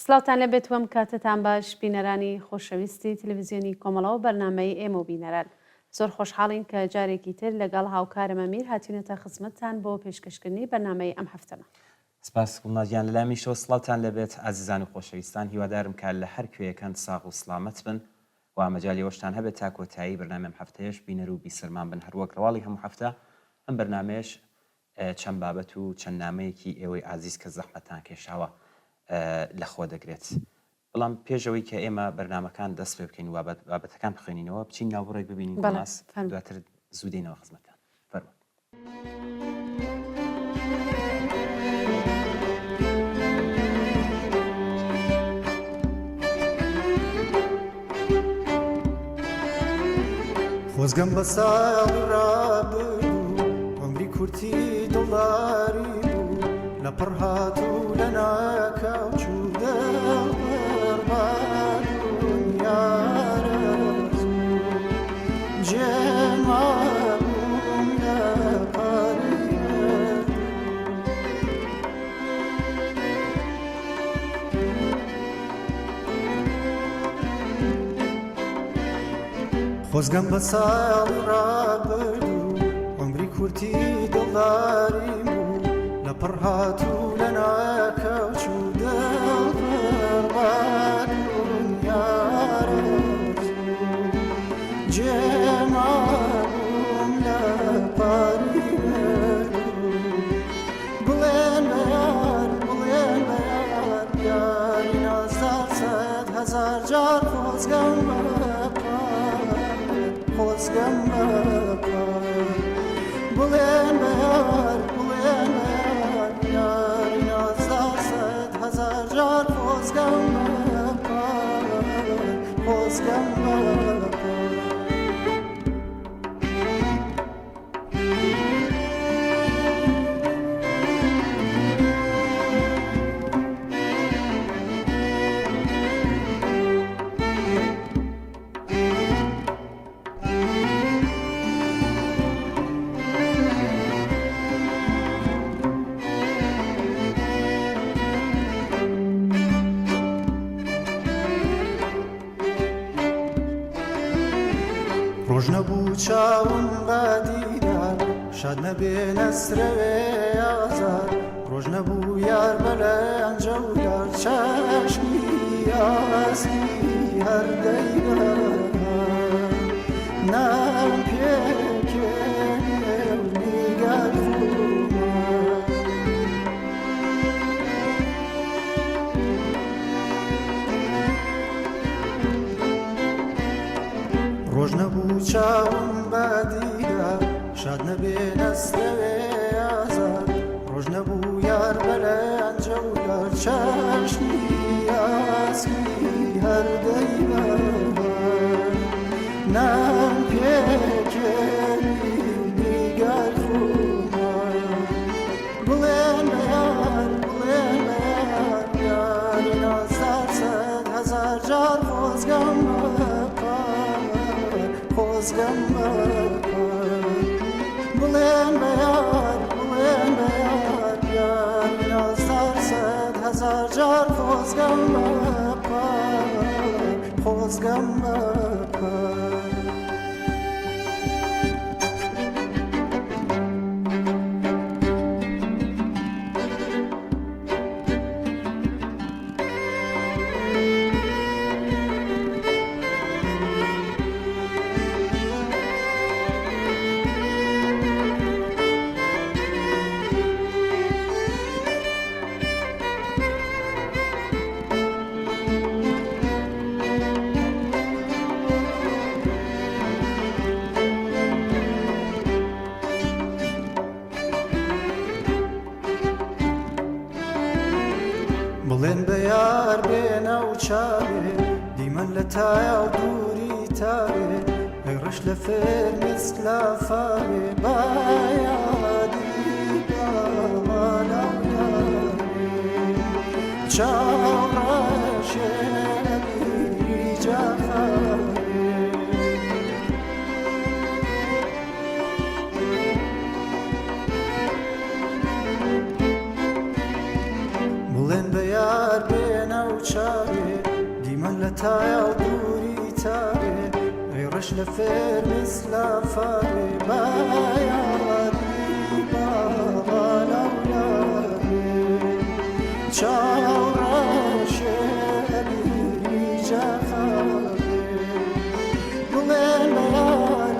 سڵاوتان لەبێت وەم کاتتان باش بینەرانی خۆشەویستی تەلەڤیزیۆنی کۆمەڵەوە بەرنامەی ئێمە و بینەران زۆر خۆشحاڵین کە جارێکی تر لەگەڵ هاوکارم ئەمیر هاتوونەتە خزمەتتان بۆ پێشکەشکردنی بەرنامەی ئەم هەفتەمە. سپاس گوڵناجیان لەلامیشەوە سڵاوتان لەبێت ئازیزان و خۆشەویستان هیوادارم کە لە هەر کوێیەکەن ساغ و سلامەت بن و مەجالیەوەشتان هەبێت تا کۆتایی بەرنامەی ئەم هەفتەیەش بینەر و بیسەرمان بن هەروەک ڕواڵی هەموو هەفتە ئەم بەرنامەیەش چەند بابەت و چەند نامەیەکی ئێوەی ئازیز کە زەحمەتان کێشاوە لەخۆ دەگرێت. بەڵام پێشەوەی کە ئێمە بەرنامەکان دەست پێ بکەین و بابەتەکان بخوێنینەوە بچین ناوبڕێک ببینین بەڵاس دواتر زوودینەوە خزمەتان فەرموو. خۆزگەم بە ساڵی ڕابردوو عەمری کورتی دڵداری بوو لە پڕ هاتوو لە ناکاوچوو دەبەرباد دنیارەزوو جێمابووم لە پارێ خۆزگەم بە ساڵی ڕابردوو عەمری کورتی دڵداری بوو لە پڕ هاتوو لە ناکەوچوو دەبەرباد دنیارەزوو جێمابووم لە پاری بڵێن بە یار بڵێن بە یار یاری نازدار سەد هەزار جار خۆزگەم بە خۆزگەم بەپار بڵێن بە یار بڵێن بە یار یاری نازدار سەد هەزار جار خۆزگەم بەپار خۆزگەم بەپار ڕۆژ نەبوو چاوم بەدیدار شاد نەبێ نەسرەوێ ئازار ڕۆژ نەبوو یار بەلەنجە و یار چەشمی یاسمی هەردەیبەر نام پێکێنێ و نیگەر ڕۆژ نەبوو چاوم بەدیدار شاد نەبێ نەسرەوێ ئازار ڕۆژ نەبوو یار بەلەنجە و یار چەشمی یاسمی هەردەیبەر نام پێکێنی و نیگەر بڵێن بە یار بڵێن بە یار یاری نازدار سەد هەزار جار خۆزگەم خۆزگەم بەپار بڵێن بە یار بڵێن بە یار یاری نازدار سەد هەزار جار خۆزگەم بەپار خۆزگەم بەپار بڵێن بە یار بێنە و چاوێ دیمەن لە تایە و دووری تاوێ ئەگڕش لە فێرمیست لە فاوێ با یادی باڵا و یارێ چاوڕەشێ بیری جافاوێ بڵێن بە یار بێنە و چاوێ تایا و دوری تاره غیرش لفر مثل فاره بیاری بابا لولاره چاو راشه علی جخاره بومن بیار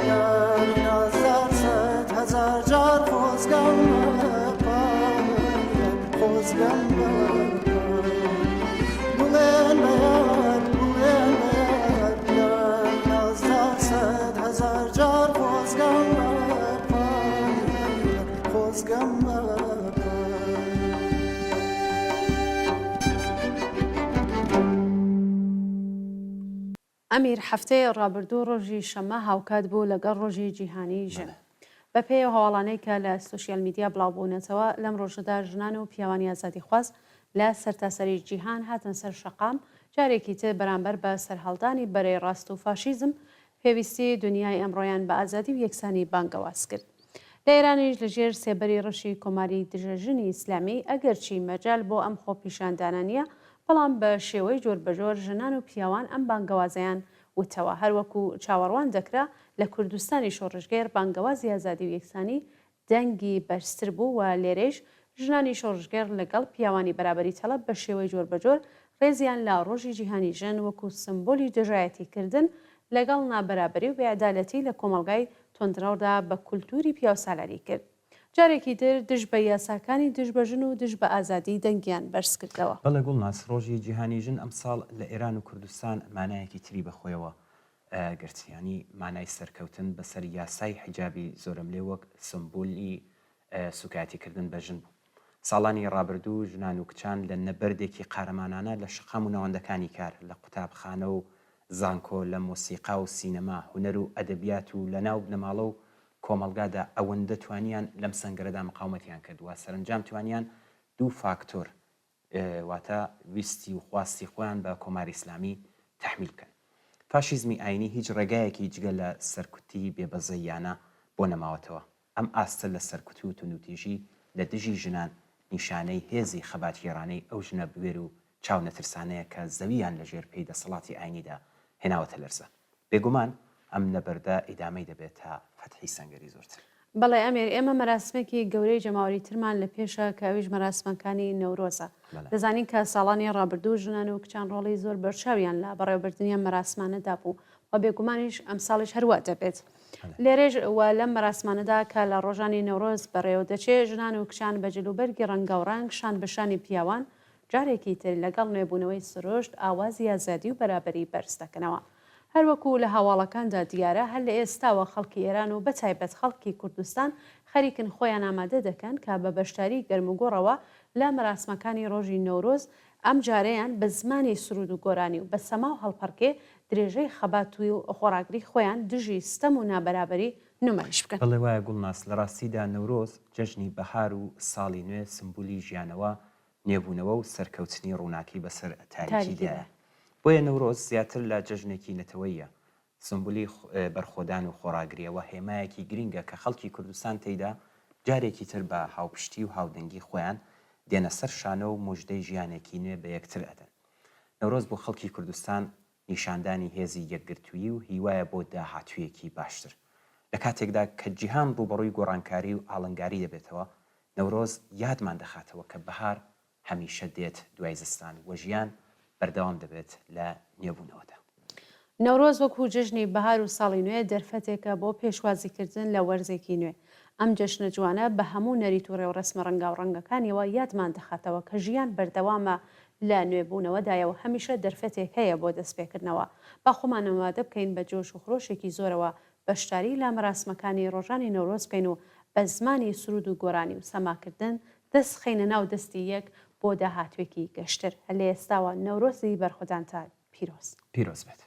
یاری نازدار 100,000 جار خوزگم خوزگم بومن بیار یاری نازدار 100,000 جار خوزگم خوزگم ئەمیر هەفتەیە ڕابردوو ڕۆژی شەمە هاوکات بوو لەگەڵ ڕۆژی جیهانی ژن. بە پێی هەواڵانەی کە لە سوسیال میدیا بڵاوبوونەتەوە لەم ڕۆژەدا ژنان و پیاوانی ئازادی خواست لە سەرتاسەری جیهان هاتن سەر شەقام جارێکی تر بەرامبەر بە سەرهەڵدانی بەرەی ڕاست و فاشیزم پێویستی دنیای ئەمڕۆیان بە ئازادی و یەکسانی بانگەواز کرد. لە ئێرانیش لەژێر سێبەری ڕەشی کۆماری دژەژنی ئیسلامی ئەگەرچی مەجال بۆ ئەم خۆپیشاندانانیە بەڵام بە شێوەی جۆر بەجۆر ژنان و پیاوان ئەم بانگەوازیان وتەوە هەروەکو چاوەڕوان دەکرا لە کوردستانی شۆڕژگەر بانگەوازی ئازادی و یەکسانی دەنگی بەرزتر بوو و لێرەش ژنانی شۆڕژگەر لەگەڵ پیاوانی بەرابەری تەڵەب بە شێوەی جۆر بەجۆر ڕێزیان لە ڕۆژی جیهانی ژن وەکو سمبۆلی دژایەتیکردن لەگەڵ نابەرابەری و بێعەدالەتی لە کۆمەڵگای تۆندراودا بە کولتوری پیاوسالاری کرد. جارێکی تر دژ بە یاساکانی دژ بە ژن و دژ بە ئازادی دەنگیان بەرز کردەوە. بەڵێ گوڵناس ڕۆژی جیهانی ژن ئەمساڵ لە ئێران و کوردستان مانایەکی تری بەخۆیەوە گرتیانی مانای سەرکەوتن بەسەر یاسای حیجابی زۆرم لێ وەک سمبولی سوکاتیکردن بە ژن بوو. ساڵانی ڕابردوو ژنان و کچان لە نەبەردێکی قارەمانانە لە شقام و ناوەندەکانی کار لە قوتابخانە و زانکۆ لە مۆسیقا و سینەما هونەر و ئەدەبیات و لە ناو بنەماڵە و کۆمەلگادا ئەوەندە توانیان لەم سەنگەرەدا مقاومەتیان کردووە سەرنجام توانیان دوو فاکتۆر واتە ویستی و خواستی خۆیان بە کۆماری ئیسلامی تەحمیل بکەن. فاشیزمی ئاینی هیچ ڕێگایەکی جگە لە سەرکوتی بێبەزەیانە بۆ نەماوەتەوە. ئەم ئاستە لە سەرکوتی و تونوتیژی لە دژی ژنان نیشانەی هێزی خەباتگێڕانەی ئەو ژنە بوێر و چاو نەترسانەیە کە زەویان لە ژێر پێی دەسەڵاتی ئاینیدا هێناوەتە لەرزە. بێگومان ئەم نەبەردە ئیدامەی دەبێت تا فەتحی سەنگەری زۆرتر. بەڵێ ئەمێر ئێمە مەراسمێکی گەورەی جەماوەری ترمان لە پێشە کە ئەویش مەراسمەکانی نەورۆزە. دەزانین کە ساڵانی ڕابردوو ژنان و کچان ڕۆڵی زۆر بەرچاویان لە بەڕێوەبردنیان مەراسمانەدا بوو و بێگومانیش ئەم ساڵیش هەروە دەبێت. لێرێژ وە لەم مەراسمانەدا کە لە ڕۆژانی نەورۆز بەڕێوە دەچێت ژنان و کچان بە جلوبەرگی ڕەنگە و ڕەنگ شان بەشانی پیاوان جارێکی تر لەگەڵ نوێبوونەوەی سرۆشت ئاوازی ئازادی و بەرابەری بەرز دەکەنەوە. هەروەکو لە هەواڵەکاندا دیارە هەر لە ئێستاوە خەڵکی ئێران و بەتایبەت خەڵکی کوردستان خەریکن خۆیان ئامادە دەکەن کە بە بەشداری گەرموگۆڕەوە لە مەراسمەکانی ڕۆژی نەورۆز ئەم جارەیان بە زمانی سرود و گۆرانی و بە سەما و هەڵپەرکێ درێژەی خەباتووی و خۆراگری خۆیان دژی ستەم و نابەرابەری نمایش بکەن. بەڵێ وایە گوڵناس لە ڕاستیدا نەورۆز جەژنی بەهار و ساڵی نوێ سمبولی ژیانەوە نێبوونەوە و سەرکەوتنی ڕووناکی بەسەر تاریکیدایە. بۆیە نەورۆز زیاتر لە جەژنێکی نەتەوەیە سمبولی بەرخۆدان و خۆراگریەوە هێمایەکی گرینگە کە خەڵکی کوردستان تێیدا جارێکی تر بە هاوپشتی و هاودەنگی خۆیان دێنە سەر شانە و موژدەی ژیانێکی نوێ بە یەکتر ئەدەن. نەورۆز بۆ خەڵکی کوردستان نیشاندانی هێزی یەکگرتووی و هیوایە بۆ داهاتوویەکی باشتر. لە کاتێکدا کە جیهان ڕوبەڕووی گۆڕانکاری و ئاڵنگاری دەبێتەوە نەورۆز یادمان دەخاتەوە کە بەهار هەمیشە دێت دوای زستان و ژیان بەردەوام دەبێت لە نێبوونەوەدا. نەورۆز وەکو جژنی بەهار و ساڵی نوێ دەرفەتێکە بۆ پێشوازیکردن لە وەرزێکی نوێ. ئەم جەشنە جوانە بە هەموو نەریت و ڕێوڕسمە ڕەنگا و ڕەنگەکانیەوە یادمان دەخاتەوە کە ژیان بەردەوامە لە نوێبوونەوەدایەوە هەمیشە دەرفەتێک هەیە بۆ دەستپێکردنەوە. با خۆمان ئامادە بکەین بە جۆش و خڕۆشێکی زۆرەوە بەشداری لە مەراسمەکانی ڕۆژانی نەورۆز بکەین و بە زمانی سرود و گۆرانی و سەماکردن دەست خەینە ناو دەستی یەک بۆ داهاتوێکی گەشتر. هەر لە ئێستاوە نەورۆزی بەرخۆدان تا پیرۆز. پیرۆز بێت.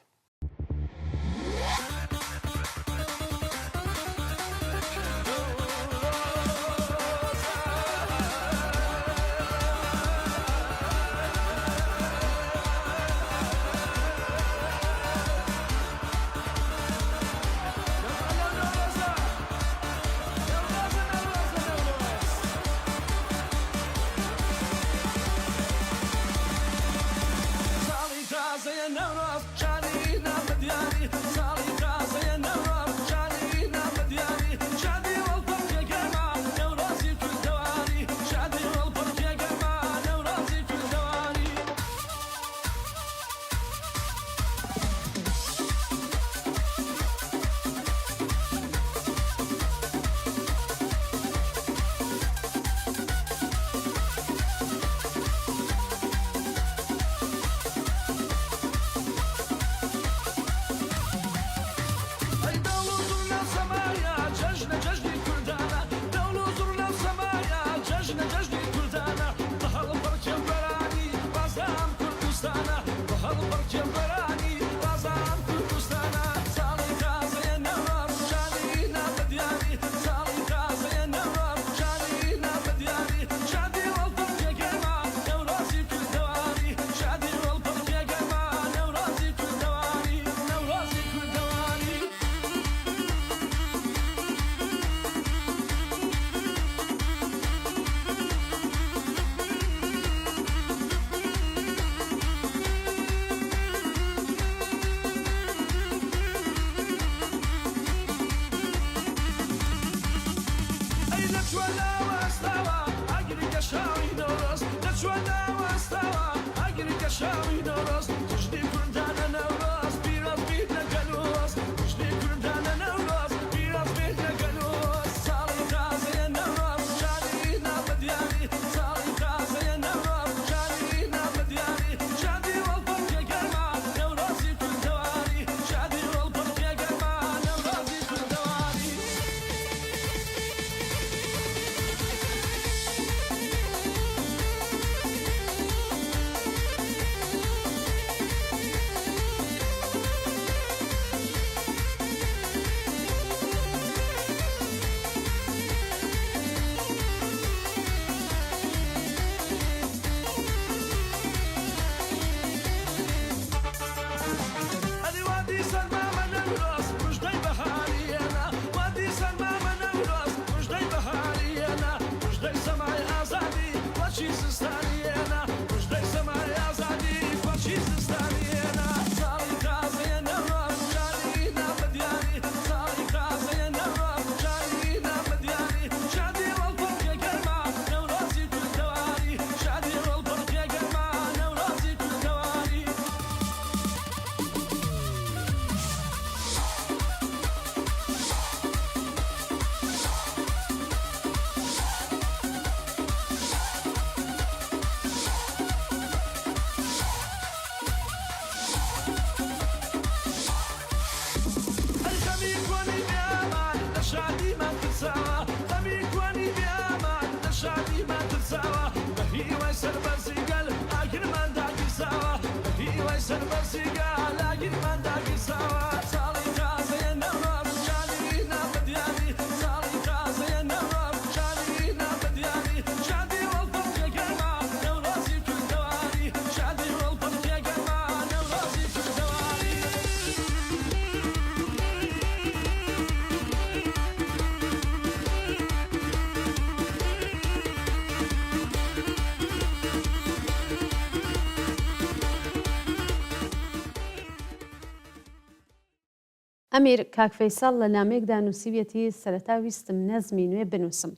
ئەمیر کاک فەیساڵ لە نامەیەکدا نووسیویەتی سەرەتا ویستم نەزمی نوێ بنووسم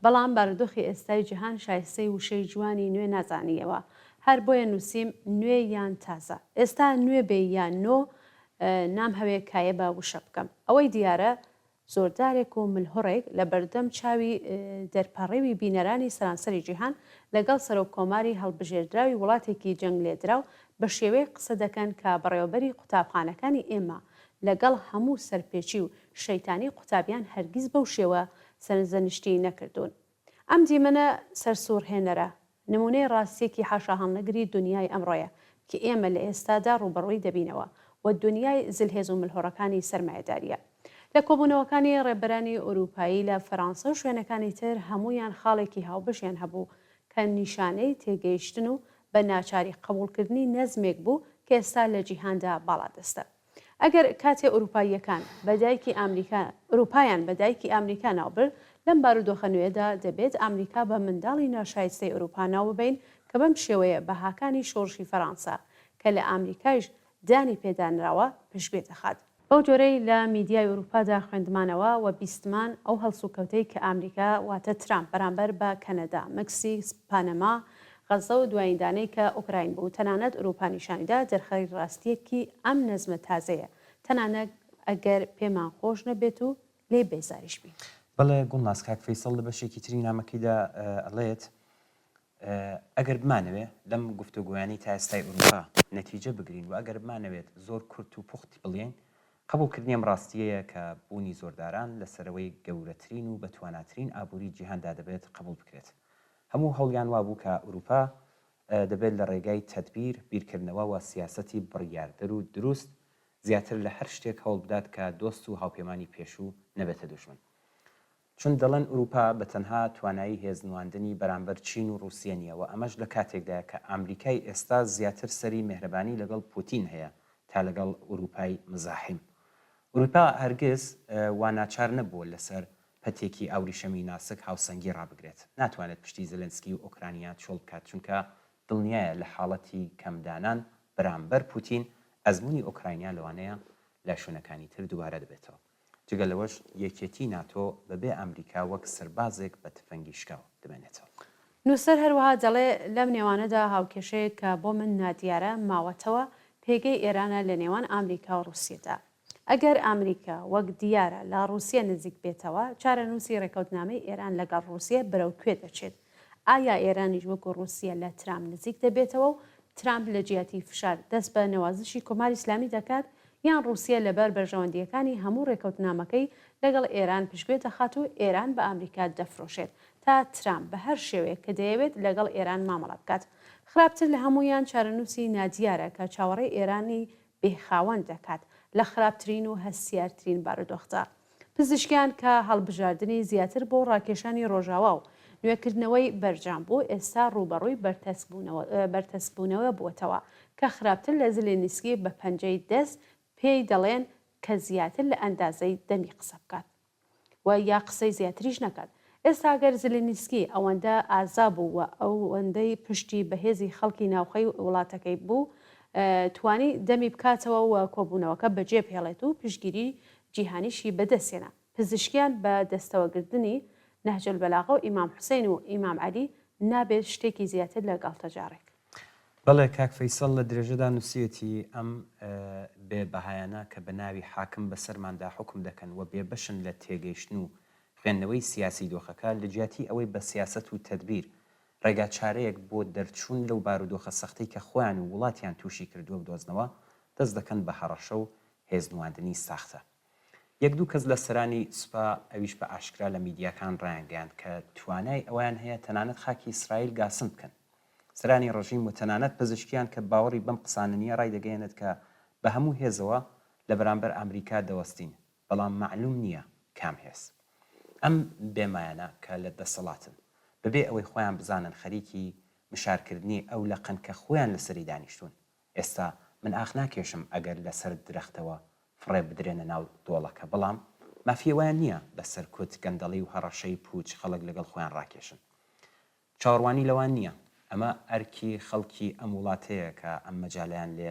بەڵام بارودۆخی ئێستای جیهان شایستەی وشەی جوانی نوێ نازانیەوە هەر بۆیە نووسیم نوێ یان تازە ئێستا نوێ بێ یان نۆ نام هەوێ کایە بە وشە بکەم ئەوەی دیارە زۆردارێک و ملهوڕێک لە بەردەم چاوی دەرپەڕێوی بینەرانی سەرانسەری جیهان لەگەڵ سەرۆک کۆماری هەڵبژێردراوی وڵاتێکی جەنگ لێدراو بە شێوەیە قسە دەکەن کە بەڕێوەبەری قوتابخانەکانی ئێمە لەگەڵ هەموو سەرپێچی و شەیتانی قوتابیان هەرگیز بەو شێوە سەرنجەنیشتی نەکردوون. ئەم دیمەنە سەرسوورهێنەرە نمونەی ڕاستیەکی حاشا هەڵنەگری دنیای ئەمڕۆیە کە ئێمە لە ئێستادا ڕوبەڕووی دەبینەوە و دنیای زلهێز و ملهۆڕەکانی سەرمایەداریە. لە کۆبوونەوەکانی ڕێبەرانی ئۆروپایی لە فەڕەنسا و شوێنەکانی تر هەمویان خاڵێکی هاوبەشیان هەبوو کە نیشانەی تێگەیشتن و بە ناچاری قبولکردنی نەزمێک بوو کە ئێستا لە جیهاندا باڵادەستە. ئەگەر کاتێ ئەوروپاییەکان ئەوروپایان بە دایکی ئەمریکا ناوبر لەم بارودۆخە نوێدا دەبێت ئەمریکا بە منداڵی ناشایستەی ئەوروپا ناو ببین کە بەم شێوەیە بەهاکانی شۆڕشی فەڕەنسا کە لە ئەمریکایش دانی پێدانراوە پشتگوێ دەخات. بەو جۆرەی لە میدیای ئەوروپادا خوێندمانەوە و بیستمان ئەو هەڵسوکەوتەی کە ئەمریکا واتە ترامپ بەرامبەر بە کەنەدا، مەکسیک، پانەما، غەزە و دواییندانەی کە ئوکراین بوو تەنانەت ئەوروپا نیشانیدا دەرخەری ڕاستیەکی ئەم نەزمە تازەیە تەنانەت ئەگەر پێمان خۆش نەبێت و لێ بێزاریش بین. بەڵێ گوڵناس کاک فەیسەڵ لە بەشێکی تری نامەکەیدا ئەڵێت ئەگەر بمانەوێت لەم گفتوگویانی تا ئێستای ئەوروپا نەتیجە بگرین و ئەگەر بمانەوێت زۆر کورت و پوختی بڵێن قبولکردنی ئەم ڕاستیەیە کە بوونی زۆرداران لەسەرەوەی گەورەترین و بەتواناترین ئابووری جیهاندا دەبێت قبول بکرێت. هەموو هەوڵیان وابوو کە ئەوروپا دەبێت لە ڕێگای تەدبیر بیرکردنەوە و سیاسەتی بڕیاردەر و دروست زیاتر لە هەر شتێک هەوڵ بدات کە دۆست و هاوپەیمانی پێشوو نەبێتە دژمن. چون دەڵێن ئەوروپا بە تەنها توانایی هێزنواندنی بەرامبەر چین و رووسیا نیە و ئەمەش لە کاتێکدایە کە ئەمریکای ئێستا زیاتر سەری مێهرەبانی لەگەڵ پوتین هەیە تا لەگەڵ ئەوروپای مزاحیم. ئەوروپا هەرگیز وا ناچار نەبووە لەسەر پەتێکی ئاوریشەمی ناسک هاوسەنگی ڕابگرێت. ناتوانێت پشتی زلنسکی و ئۆکرانیا چۆڵ بکات چونکە دڵنیایە لە حاڵەتی کەمدانان بەرامبەر پوتین ئەزمموی ئۆکراینیا لەوانەیە لە شوێنەکانی تر دووبارە دەبێتەوە. جگە لەوەش یەکێتی ناتۆ بەبێ ئەمریکا وەک سەربازێک بە تفەنگی شکاو دەبێنێتەوە. نووسەر هەروەها دەڵێ لەم نێوانەدا هاوکێشەیە کە بۆ من نادیارە ماوەتەوە پێگەی ئێرانە لە نێوان ئامریکا و رووسیەدا. ئەگەر ئامریکا وەک دیارە لە رووسیا نزیک بێتەوە چارەنووسی ڕێکەوتنامەی ئێران لەگەڵ رووسیە بەرەو کوێ دەچێت. ئایا ئێرانیش وەکو رووسیا لە ترامپ نزیک دەبێتەوە و ترامپ لە جیاتی فشار دەست بە نەوازشی کۆماری ئیسلامی دەکات یان رووسیا لەبەر بەرژەوەندیەکانی هەموو ڕێکەوتنامەکەی لەگەڵ ئێران پشتگوێ دەخات و ئێران بە ئامریکا دەفرۆشێت تا ترامپ بە هەر شێوەیە کە دەیەوێت لەگەڵ ئێران مامەڵە بکات. خراپتر لە هەمویان چارەنووسی نادیارە کە چاوەڕێی ئێرانی بێخاوەن دەکات لە خراپترین و هەستیارترین بارودۆخدا. پزیشکیان کە هەڵبژاردننی زیاتر بۆ ڕاکێشانی ڕۆژاوا و نوێکردنەوەی بەرجام بوو ئێستا ڕوبەڕووی بەرتەسبوونەوە بووتەوە کە خراپتر لە زلێنسکی بە پەنجەی دەست پێی دەڵێن کە زیاتر لە ئەندازەی دەمی قسە بکات و یا قسەی زیاتریش نەکات. ئێستا گەر زلێنسکی ئەوەندە ئازا بوو و ئەوەندەی پشتی بەهێزی خەڵکی ناوخەی وڵاتەکەی بوو توانی دەمی بکاتەوە و کۆبوونەوەکە بەجێ پێڵێت و پشتگیری جیهانیشی بەدەستێنە. پزیشکیان بە دەستەوەگرتنی نەهجل بەلاغە و ئیمام حوسێن و ئیمام عەلی نابێت شتێکی زیاتر لە گاڵتەجارێک. بەڵێ کاک فەیسەڵ لە درێژەدا نووسەتی ئەم بێ بەهایانە کە بە ناوی حاکم بەسەرماندا حکم دەکەن و بێبەشن لە تێگەیشتن و خوێندنەوەی سیاسی دۆخەکە لە جیاتی ئەوەی بە سیاست و تەدبیر ڕێگا چارەیەک بۆ دەرچوون لەو بارودۆخە سەختەی کە خۆیان و وڵاتیان تووشی کردووە بدۆزنەوە دەست دەکەن بە هەڕەشە و هێزنواندنی ساختە. یەک دوو کەس لە سەرانی سوپا ئەویش بە ئاشکرا لە میدیاکان ڕایانگەیاند کە توانای ئەویان هەیە تەنانەت خاکی ئیسرائیل گاسم بکەن. سەرانی ڕژیم و تەنانەت پزیشکیان کە باوەڕی بەم قساننیە ڕای دەگەێنێت کە بە هەموو هێزەوە لە بەرامبەر ئەمریکا دەوەستین بەڵام معلوم نییە کام هێز. ئەم بێمایانە کە لە دەسەڵاتن بەبێ ئەوەی خۆیان بزانن خەریکی مشارکردنی ئەو لە قەن کە خۆیان لەسەری دانیشتون. ئێستا من ئاخ ناکێشم ئەگەر لەسەر درەختەوە فڕێ بدرێنە ناو دۆڵەکە بەڵام مافیەوەیان نییە بەسەر کوت گەندەڵی و هەڕەشەی پوچ خەڵک لەگەڵ خۆیان ڕاکێشن. چاوەڕوانی لەوان نییە. ئەمە ئەرکی خەڵکی ئەم وڵاتەیە کە ئەم مەجالیان لێ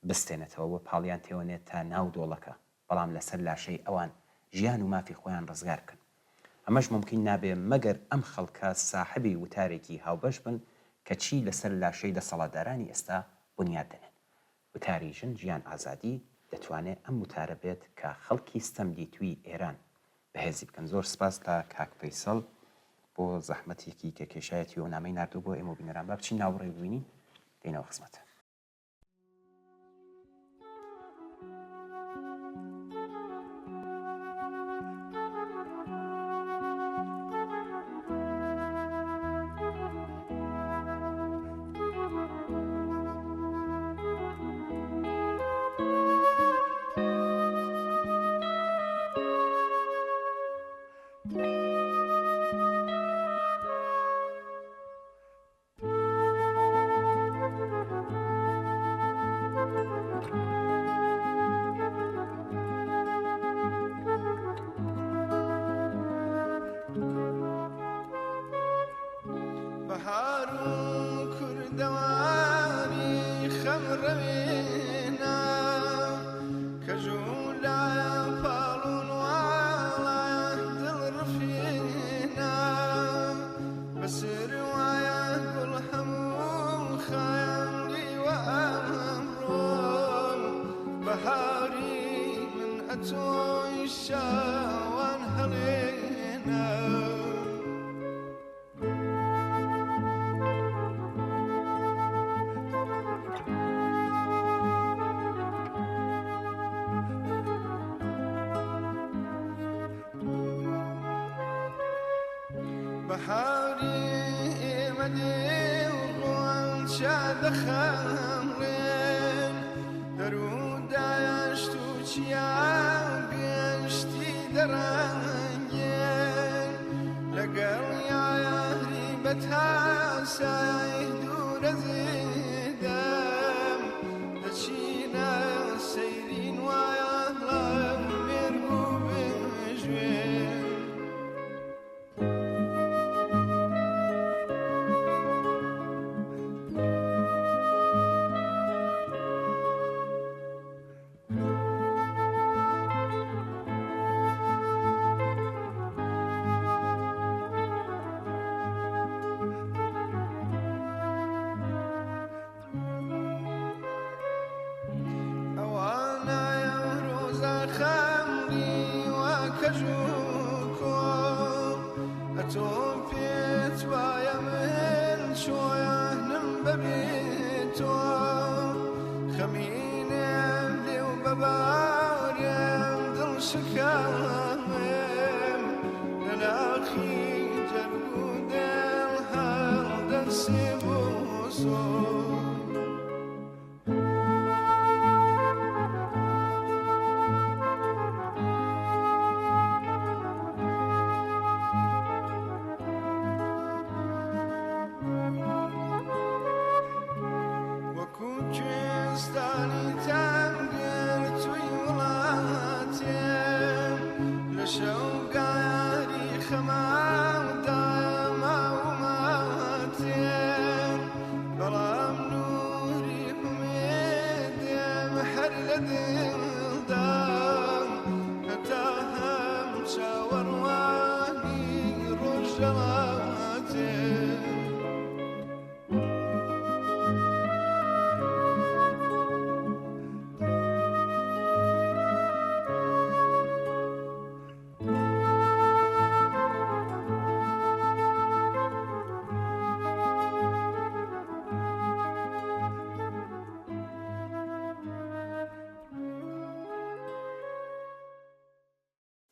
بستێنێتەوە بۆ پاڵیان تێوەنێت تا ناو دۆڵەکە بەڵام لەسەر لاشەی ئەوان ژیان و مافی خۆیان ڕزگار بکەن. ئەمەش ممکن نابێ مەگەر ئەم خەڵکە ساحبی وتارێکی هاوبەش بن کە چی لەسەر لاشەی دەسەڵاتدارانی ئێستا بنیاد دەنێن. وتاری ژن ژیان ئازادی دەتوانێت ئەم وتارە بێت کە خەڵکی ستەمدی توی ئێران بەهێزی بکەن. زۆر سپاس لە کاک فەیسەڵ بۆ زەحمەتێکی کە کێشایەتی و نامەی نردوو بۆ ئێمە بینەران با بچین ناوڕێ ببینین دێنەوە خزمەتە. پێت وایە من شۆیانم بەبێت تۆ خەمینێم لێ و بەبارێم دڵشکاوێم لە ناخی جەرگ و دڵ هەڵدەسێ بۆ سۆ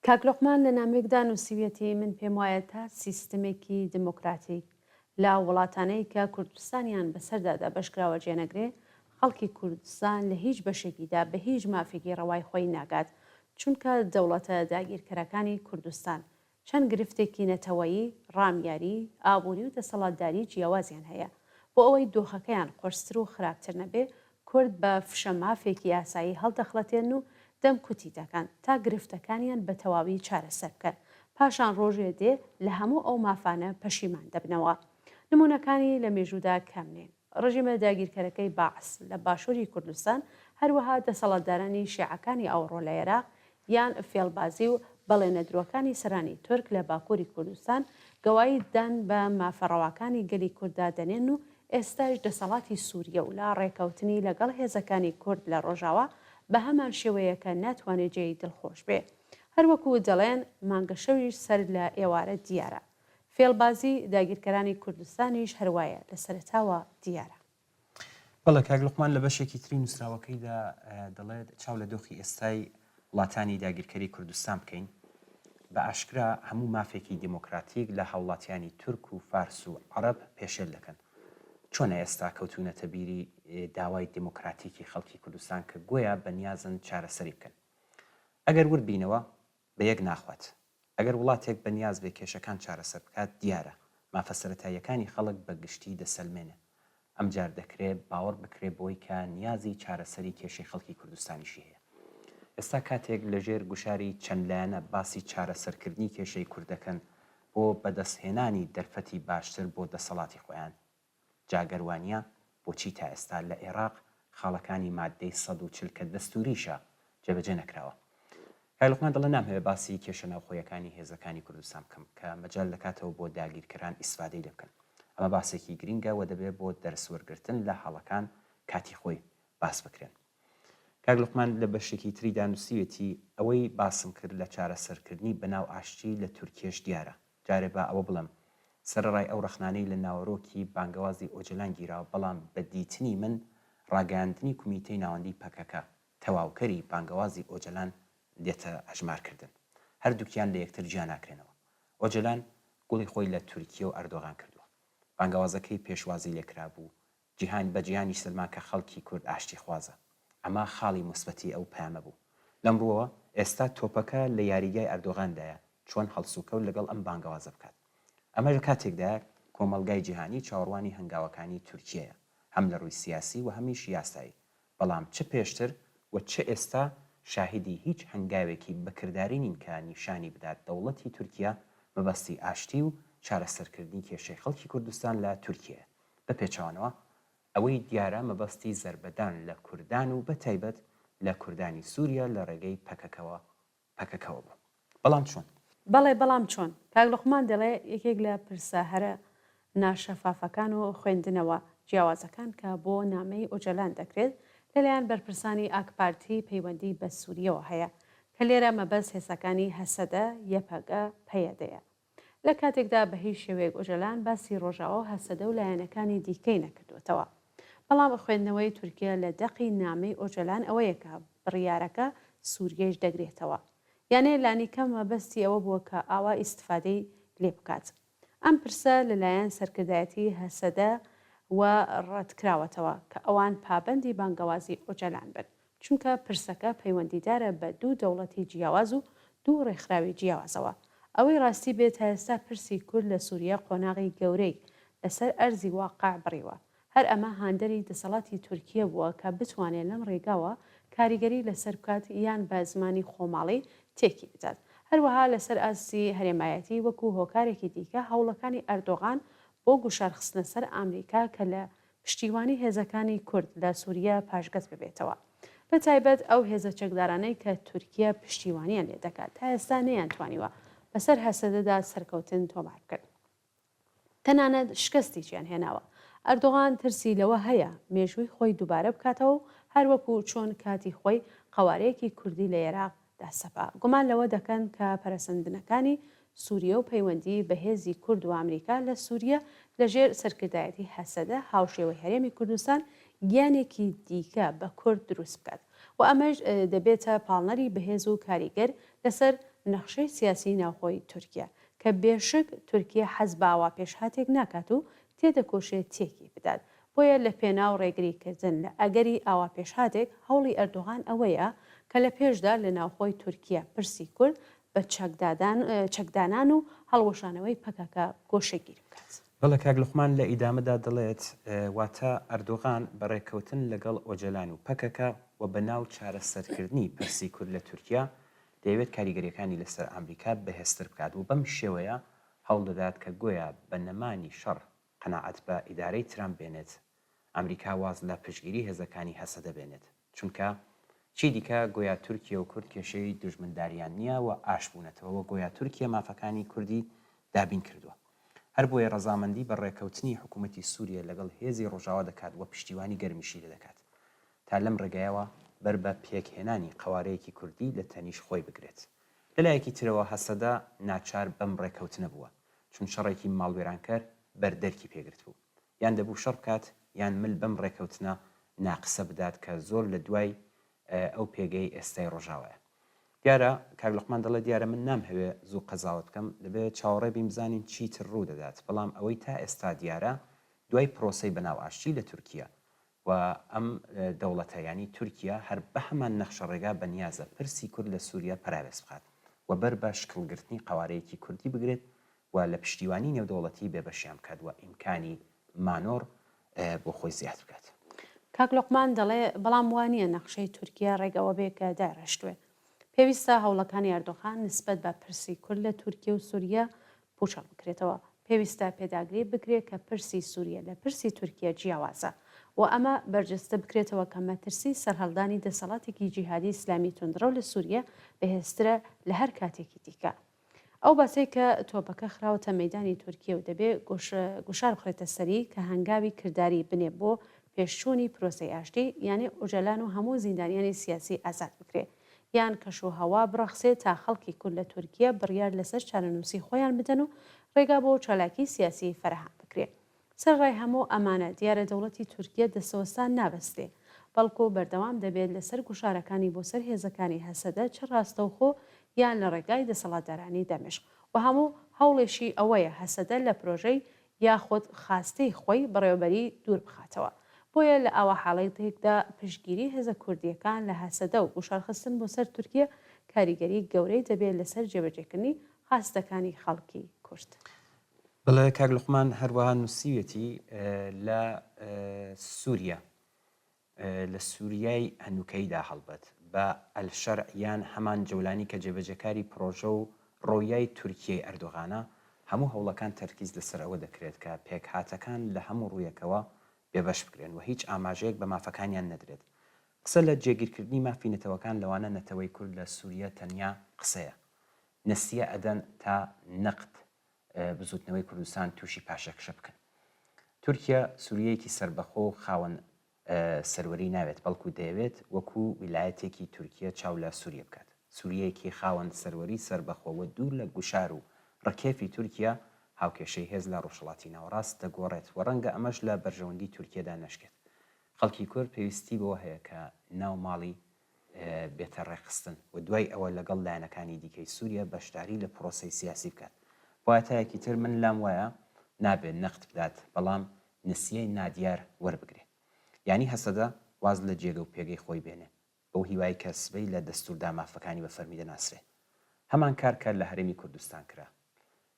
کاک لوقمان لە نامەیەکدا نووسیویەتی من پێم وایە تا سیستمێکی دموکراتیک لە وڵاتانەی کە کوردستانیان بەسەردادا بەشکراوە جێنەگرێ خەڵکی کوردستان لە هیچ بەشێکیدا بە هیچ مافێکی ڕەوای خۆی ناگات چونکە دەوڵەتە داگیرکەرەکانی کوردستان چەند گرفتێکی نەتەوەیی ڕامیاری ئابووری و دەسەڵاتداری جیاوازیان هەیە بۆ ئەوەی دۆخەکەیان قۆرستر و خراپتر نەبێ کورد بە فشە مافێکی یاسایی هەڵدەخڵەتێن و دەم کوتی دەکەن تا گرفتەکانیان بە تەواوی چارەسەر بکەن پاشان ڕۆژێ دێ لە هەموو ئەو مافانە پەشیمان دەبنەوە نمونونەکانی لە مێژوودا کەمنێن ڕژیمە داگیرکەرەکەی باعس لە باشووری کوردستان هەروەها دەسەڵاتدارانی شیعەکانی ئەوڕۆ لە عێراق یان فێڵبازی و بەڵێنەدرۆکانی سەرانی تورک لە باکووری کوردستان گەوایی دان بە مافەڕەواکانی گەلی کووردا دەنێن و ئێستاش دەسەڵاتی سووریە و لا ڕێکەوتنی لەگەڵ هێزەکانی کورد لە ڕۆژاوە بە هەمان شێوەیەکە ناتوانێت جێی دڵخۆش بێ هەروەکو دەڵێن مانگە شەویش سەر لە ئێوارە دیارە فێڵبازی داگیرکەرانی کوردستانیش هەروایە لە سەرتاوە دیارە بەڵێ کاک لوقمان لە بەشێکی تری نووسراوەکەیدا دەڵێت چاو لە دۆخی ئێستای وڵاتانی داگیرکەری کوردستان بکەین بە ئاشکرا هەموو مافێکی دیموکراتیک لە هاوڵاتیانی تورک و فارس و عەرەب پێشێل دەکەن چۆنە ئێستا کەوتونەتە بیری داوای دیموکراتیکی خەڵکی کوردستان کە گویا بەنیازن چارەسەری بکەن ئەگەر وردبینەوە بە یەک ناخوات ئەگەر وڵاتێک بەنیاز بێ کێشەکان چارەسەر بکات دیارە مافە سەرەتاییەکانی خەڵک بە گشتی دەسەلمێنە ئەمجار دەکرێت باوەڕ بکرێت بۆی کە نیازی چارەسەری کێشەی خەڵکی کوردستانیشی هەیە ئێستا کاتێک لەژێر گوشاری چەندلایەنە باسی چارەسەرکردنی کێشەی کوردەکەن بۆ بەدەستهێنانی دەرفەتی باشتر بۆ دەسەڵاتی خۆیان جاگەروانیە بۆچی تا ئێستا لە عێراق خاڵەکانی مادەی 140 کە دەستوریشە جێبەجێ نەکراوە کاک دەڵێ نامهەوێت باسی کێشە ناوخۆیەکانی هێزەکانی کوردستان بکەم کە مەجال دەکاتەوە بۆ داگیرکەران ئیسفادەی لێ بکەن ئەمە باسێکی گرینگە و دەبێت بۆ دەرسوەرگرتن لە حاڵەکان کاتی خۆی باس بکرێن کاک لوقمان لە بەشێکی تریدا نووسیوێتی ئەوەی باسم کرد لە چارەسەرکردنی بەناو ئاشتی لە تورکیەش دیارە جارێ بە ئەوە بڵم سەرڕای ئەو ڕەخنانەی لە ناوەڕۆکی بانگەوازی ئۆجلان گیراوە بەڵام بە دیتنی من ڕاگەاندنی کومیتەی ناوەندی پەکەکە تەواوکەری بانگەوازی ئۆجلان دێتە هەژمارکردن هەردووکیان لە یەکتر جیا ناکرێنەوە ئۆجلان گوڵی خۆی لە تورکیە و ئەردۆغان کردووە بانگەوازەکەی پێشوازی لێکرا بوو جیهان بە جیهانی سلمان کە خەڵکی کورد ئاشتی خوازە ئەمە خاڵی مثبەتی ئەو پامە بوو لەمڕۆوە ئێستا تۆپەکە لە یاریگای ئەردۆغاندایە چۆن هەڵسوکەوت لەگەڵ ئەم بانگەوازە بکات ئەمە لە کاتێکدا کۆمەلگای جیهانی چاوەڕوانی هەنگاوەکانی تورکیەیە هەم لە ڕووی سیاسی و هەمیش یاسایی بەڵام چه پێشتر و چه ئێستا شاهدی هیچ هەنگاوێکی بەکرداری نین کە نیشانی بدات دەوڵەتی تورکیا مەبەستی ئاشتی و چارەسەرکردنی کێشەی خەڵکی کوردستان لە تورکیە بە پێچەوانەوە ئەوەی دیارە مەبەستی زەربەدان لە کوردان و بە تایبەت لە کوردانی سووریا لە ڕێگەی پەکەکەوە بوو بەڵام چۆن بەڵام چۆن کاک لوقمان دەڵێ یەکێک لە پرسە هەرە ناشەفافەکان و خوێندنەوە جیاوازەکان کە بۆ نامەی ئۆجلان دەکرێت لەلایەن بەرپرسانی ئاکپارتی پەیوەندی بە سووریەوە هەیە کە لێرە مەبەست هێزەکانی هەسەدە یەپەگە پەیەدەیە لە کاتێکدا بە هیچ شێوەیەک ئۆژەلان باسی ڕۆژاوە و هەسەدە و لایەنەکانی دیکەی نەکردوێتەوە. بەڵام خوێندنەوەی تورکیا لە دەقی نامەی ئۆژەلان ئەوەیەکە بڕیارەکە سووریەش دەگرێتەوە، یانێ لانی کەم مەبەستی ئەوە بووە کە ئاوا ئیسفادەی لێ بکات. ئەم پرسە لەلایەن سەرکردایەتی هەسەدە و ڕەتکراوەتەوە کە ئەوان پابەندی بانگەوازی ئۆجەلان بن، چونکە پرسەکە پەیوەندیدارە بە دوو دەوڵەتی جیاواز و دوو ڕێکخراوی جیاوازەوە. ئەوەی ڕاستی بێت تا ئێستا پرسی کورد لە سووریا قۆناغی گەورەی لەسەر ئەرزی واقع بڕیوە. هەر ئەمە هاندەری دەسەڵاتی تورکیە بووە کە بتوانێت لەم ڕێگاوە کاریگەری لەسەر بکات یان بە زمانی خۆماڵی تێکی بدات. هەروەها لەسەر ئاسی هەرێمایەتی وەکو هۆکارێکی دیکە هەوڵەکانی ئەردۆغان بۆ گوشارخستنە سەر ئامریکا کە لە پشتیوانی هێزەکانی کورد لە سووریا پاشگەز ببێتەوە. بە تایبەت ئەو هێزە چەکدارانەی کە تورکیا پشتیوانیان لێ دەکات تا ئێستا نەیانتوانیوە بەسەر هەسەدەدا سەرکەوتن تۆمار بکەن. تەنانەت شکستیشیان هێناوە. ئەردۆغان ترسی لەوە هەیە مێژووی خۆی دووبارە بکاتەوە و هەروەکو چۆن کاتی خۆی قەوارەیەکی کوردی لە عێراق داسەپا. گومان لەوە دەکەن کە پەرەسەندنەکانی سووریا و پەیوەندی بە هێزی کورد و ئەمریکا لە سووریا لەژێر سەرکردایەتی هەسەدە هاوشێوەی هەرێمی کوردستان گیانێکی دیکە بە کورد دروست بکات و ئەمەش دەبێتە پاڵنەری بەهێز و کاریگەر لەسەر نەخشەی سیاسی ناوخۆی تورکیا کە بێشک تورکیا حەز بە ئاوا پێشهاتێک ناکات و تێدەکۆشێت تێکی بدات. بۆیە لە پێناو ڕێگریکردن لە ئەگەری ئاوا پێشهاتێک هەوڵی ئەردۆغان ئەوەیە کە لە پێشدا لە ناوخۆی تورکیا پرسی کورد بە چەکدانان و هەڵوەشانەوەی پەکەکە گۆشەگیر بکات. بەڵێ کاک لوقمان لە ئیدامەدا دەڵێت واتە ئەردۆغان بەڕێکەوتن لەگەڵ ئۆجەلان و پەکەکە و بەناو چارەسەرکردنی پرسی کورد لە تورکیا دەیەوێت کاریگەریەکانی لەسەر ئەمریکا بەهێزتر بکات و بەم شێوەیە هەوڵ دەدات کە گویا بە نەمانی شەڕ قەناعەت بە ئیدارەی ترامپ بێنێت ئەمریکا واز لە پشتگیری هێزەکانی هەسەدە بێنێت، چونکە چی دیکە گویا تورکیا و کورد کێشەی دژمنداریان نییە و ئاشبوونەتەوە و گویا تورکیا مافەکانی کوردی دابین کردووە. هەر بۆیە ڕەزامەندی بە ڕێکەوتنی حکوومەتی سووریا لەگەڵ هێزی ڕۆژاوا دەکات و پشتیوانی گەرمیشی لە دەکات تا لەم ڕێگایەوە بەر بە پێکهێنانی قەوارەیەکی کوردی لە تەنیش خۆی بگرێت. لەلایەکی ترەوە هەسەدە ناچار بەم ڕێکەوتنە بووە، چون شەڕێکی ماڵوێرانکەر بەردەرکی پێگرت بوو، یان دەبوو شەڕ بکات یان مل بەم ڕێکەوتنە ناقسە بدات کە زۆر لە دوای ئەو پێگەی ئێستای ڕۆژاوایە. دیارە کاک لوقمان دەڵێ دیارە من نامهەوێ زوو قەزاوت بکەم دەبێت چاوەڕێ بیم بزانین چیتر ڕوو دەدات، بەڵام ئەوەی تا ئێستا دیارە دوای پرۆسەی بەناو ئاشتی لە تورکیا و ئەم دەوڵەتە ینی تورکیا هەر بە هەمان نەخشە ڕێگا بەنیازە پرسی کورد لە سووریا پەراوێز بخات و بەر بە شکڵگرتنی قەوارەیەکی کوردی بگرێت و لە پشتیوانی نێودەوڵەتی بێبەشیان بکات و ئیمکانی مانۆر بۆ خۆی زیاد بکات. کاک لوقمان دەڵێ بەڵام وانە نەخشەی تورکیا ڕێگەوە بێ کە داڕشتوێ. پێویستە هەوڵەکانی ئەردۆغان نسبەت بە پرسی کورد لە تورکیا و سووریا پوچەڵ بکرێتەوە. پێویستە پێداگری بکرێت کە پرسی سووریا لە پرسی تورکیا جیاوازە و ئەمە بەرجەستە بکرێتەوە کە مەترسی سەرهەڵدانی دەسەڵاتێکی جیهادی ئیسلامی توندڕە لە سووریا بەهێزترە لە هەر کاتێکی دیکە. ئەو باسی کە تۆپەکە خراوەتە مەیدانی تورکیا و دەبێت گوشار بخرێتە سەری کە هەنگاوی کردداری بنێ بۆ پێشچوونی پرۆسی ئاشتی یانێ ئۆژەلان و هەموو زیندانیانی سیاسی ئازاد بکرێت یان کەش و هەوا بڕەخسێت تا خەڵکی کورد لە تورکیا بڕیار لەسەر چارەنووسی خۆیان بدەن و ڕێگا بۆ چالاکی سیاسی فەرەهەم بکرێت. سەرڕای هەموو ئەمانە دیارە دەوڵەتی تورکیا دەسەوەستان نابەستێ، بەڵکو بەردەوام دەبێت لەسەر گوشارەکانی بۆ سەر هێزەکانی هەسەدە چ ڕاستەوخۆ یان لە ڕێگای دەسەڵاتدارانی دەمێشق و هەموو هەوڵێشی ئەوەیە هەسەدە لە پرۆژەی یاخود خاستەی خۆی بەڕێوەبەری دوور بخاتەوە. بۆیە لە ئەوە حاڵەیەکدا پشتگیری هێزە کوردیەکان لە هەسەدە و گوشارخستن بۆ سەر تورکیا کاریگەری گەورەی دەبێت لەسەر جێبەجێکردنی خاستەکانی خەڵکی کورد. بەڵێ کاک لوقمان هەروەها نووسیوێتی لە سووریا لە سووریای هەنووکەیدا هەڵبەت بە ئەلشەرع یان هەمان جەولانی کە جێبەجەکاری پرۆژە و ڕۆیای تورکیای ئەردۆغانە هەموو هەوڵەکان تەرکیز لەسەر ئەوە دەکرێت کە پێکهاتەکان لە هەموو ڕوویەکەوە بێبەش بکرێن و هیچ ئاماژەیەک بە مافەکانیان نەدرێت. قسە لە جێگیرکردنی مافی نەتەوەکان لەوانە نەتەوەی کورد لە سووریا تەنیا قسەیە، نەسیە ئەدەن تا نەقد بزوتنەوەی کوردستان تووشی پاشەکشە بکەن. تورکیا سووریەیەکی سربەخۆ و خاوەن سەروەری ناوێت، بەڵکو دەیەوێت وەکو ویلایەتێکی تورکیا چاو لە سووریا بکات. سووریەیەکی خاوەن سەروەری سربەخۆوە دوور لە گوشار و ڕکێفی تورکیا هاوکێشەی هێز لە ڕۆژهەڵاتی ناوەڕاست دەگۆڕێت و ڕەنگە ئەمەش لە بەرژەوەندی تورکیەدا نەشکێت. خەڵکی کورد پێویستی بۆ هەیە کە ناو ماڵی بێتە ڕێخستن و دوای ئەوە لەگەڵ لایەنەکانی دیکەی سووریا بەشداری لە پرۆسەی سیاسی بکات. واتایەکی تر من لام وایە نابێت نەخت بدات بەڵام نسیەی نادیار وەربگرێت. یعنی هەسەدا واز لە جێگە و پێگەی خۆی بێنێ بەو هیوای کە سبەی لە دەستوردا مافەکانی بە فەرمی دەناسرێ. هەمان کار لە هەرێمی کوردستان کرا.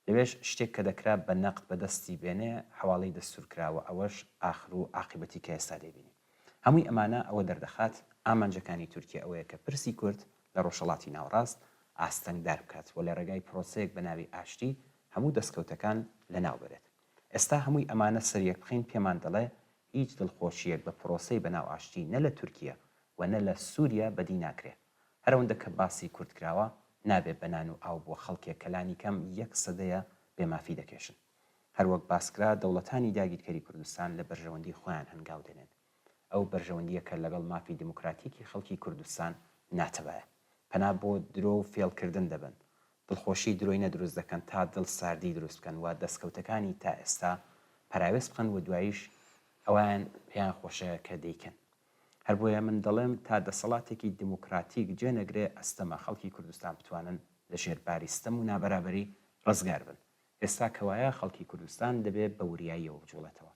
لەوێش شتێک کە دەکرا بە نەقد بەدەستی بێنێ حواڵەی دەستور کراوە ئەوەش ئاخر و عاقبەتی کە ئێستا دەبینی. هەمووی ئەمانە ئەوە دەردەخات ئامانجەکانی تورکیا ئەوەیە کە پرسی کورد لە ڕۆژهەڵاتی ناوەڕاست ئاستەنگدار بکات و لە ڕێگای پرۆسەیەک بە ناوی ئاشتی هەموو دەستکەوتەکان لەناو بێت. ئێستا هەمووی ئەمانە سەریەک بخین پێمان دەڵێ هیچ دڵخۆشیەک بە پرۆسەی بەناو ئاشتی نە لە تورکیا و نە لە سووریا بەدی ناکرێت. هەرەوەندە کە باسی کورد کراوە نابێت بەنان و ئاو بۆ خەڵکێک کەلانی کەم 1 سەدەیە بێمافی دەکێشن. هەروەک باسکرا دەوڵەتانی داگیرکەری کوردستان لە بەرژەوەندی خۆیان هەنگاو دێنێن. ئەو بەرژەوەندیە کە لەگەڵ مافی دموکراتیکی خەڵکی کوردستان ناتەبایە. پەنا بۆ درۆ و فێڵکردن دەبن. دڵخۆشی درۆی نەدروست دەکەن تا دڵ ساردی دروست بکەن و دەستکەوتەکانی تا ئێستا پەراوێست بخەن و دواییش ئەوان پێیان خۆشەیە کە دەیکەن. هەر بۆیە من دەڵێم تا دەسەڵاتێکی دموکراتیک جێنەگرێ ئەستەمە خەڵکی کوردستان بتوانن لە ژێرباری ستەم و نابەرابەری ڕزگار بن. ئێستا کەوایە خەڵکی کوردستان دەبێت بە وریاییەوە بجوڵێتەوە.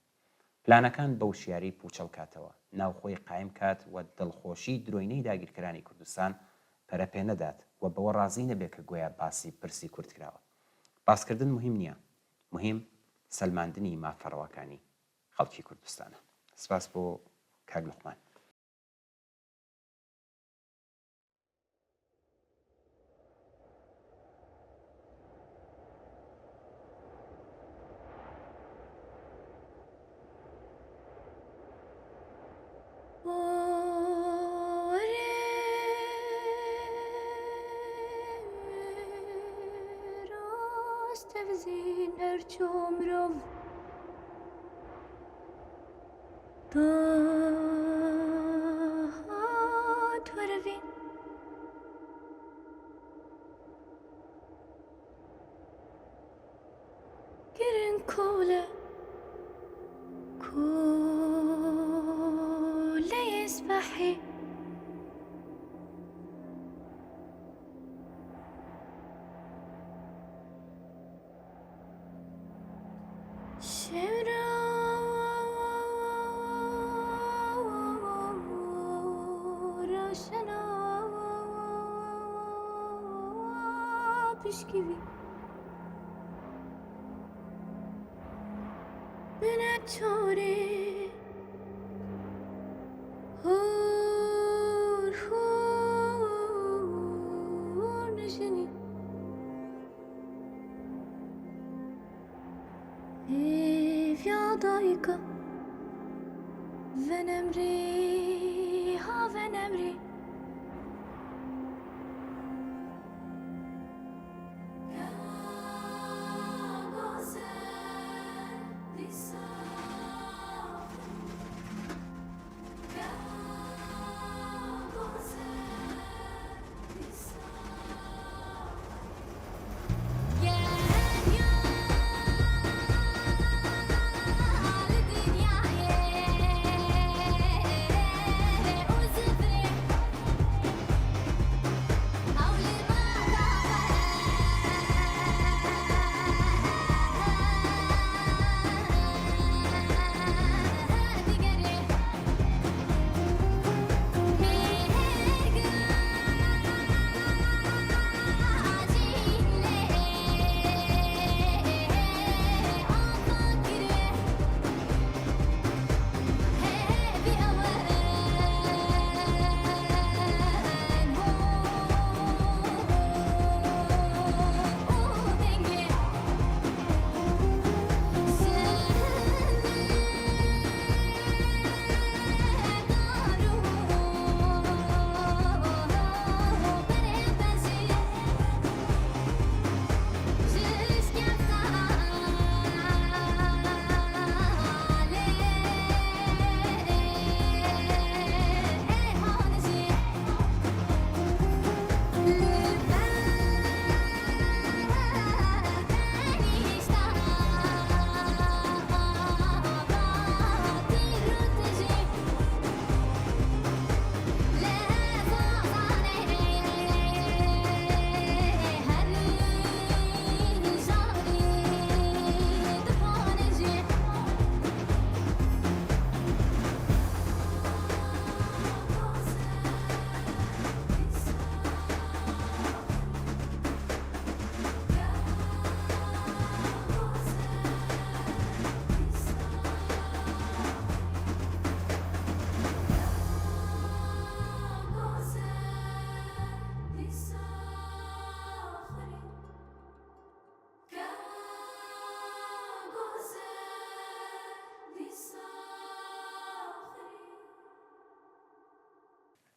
پلانەکان بە وشیاری پوچەڵکاتەوە ناوخۆی قایم کات و دڵخۆشی درۆینەی داگیرکەرانی کوردستان پەرەپێ نەدات و بەوە ڕازی نەبێت کە گویا باسی پرسی کورد کراوە. باسکردن مهم نییە، مهم سەلماندنی مافەڕەوەکانی خەڵکی کوردستانە. سپاس بۆ کاک لوقمان. Tevzin her çomrov Dahat vervin Girin kole Kole yesbahi Gibi Minatore Hur Nijini Vyadaika Venemri Ha venemri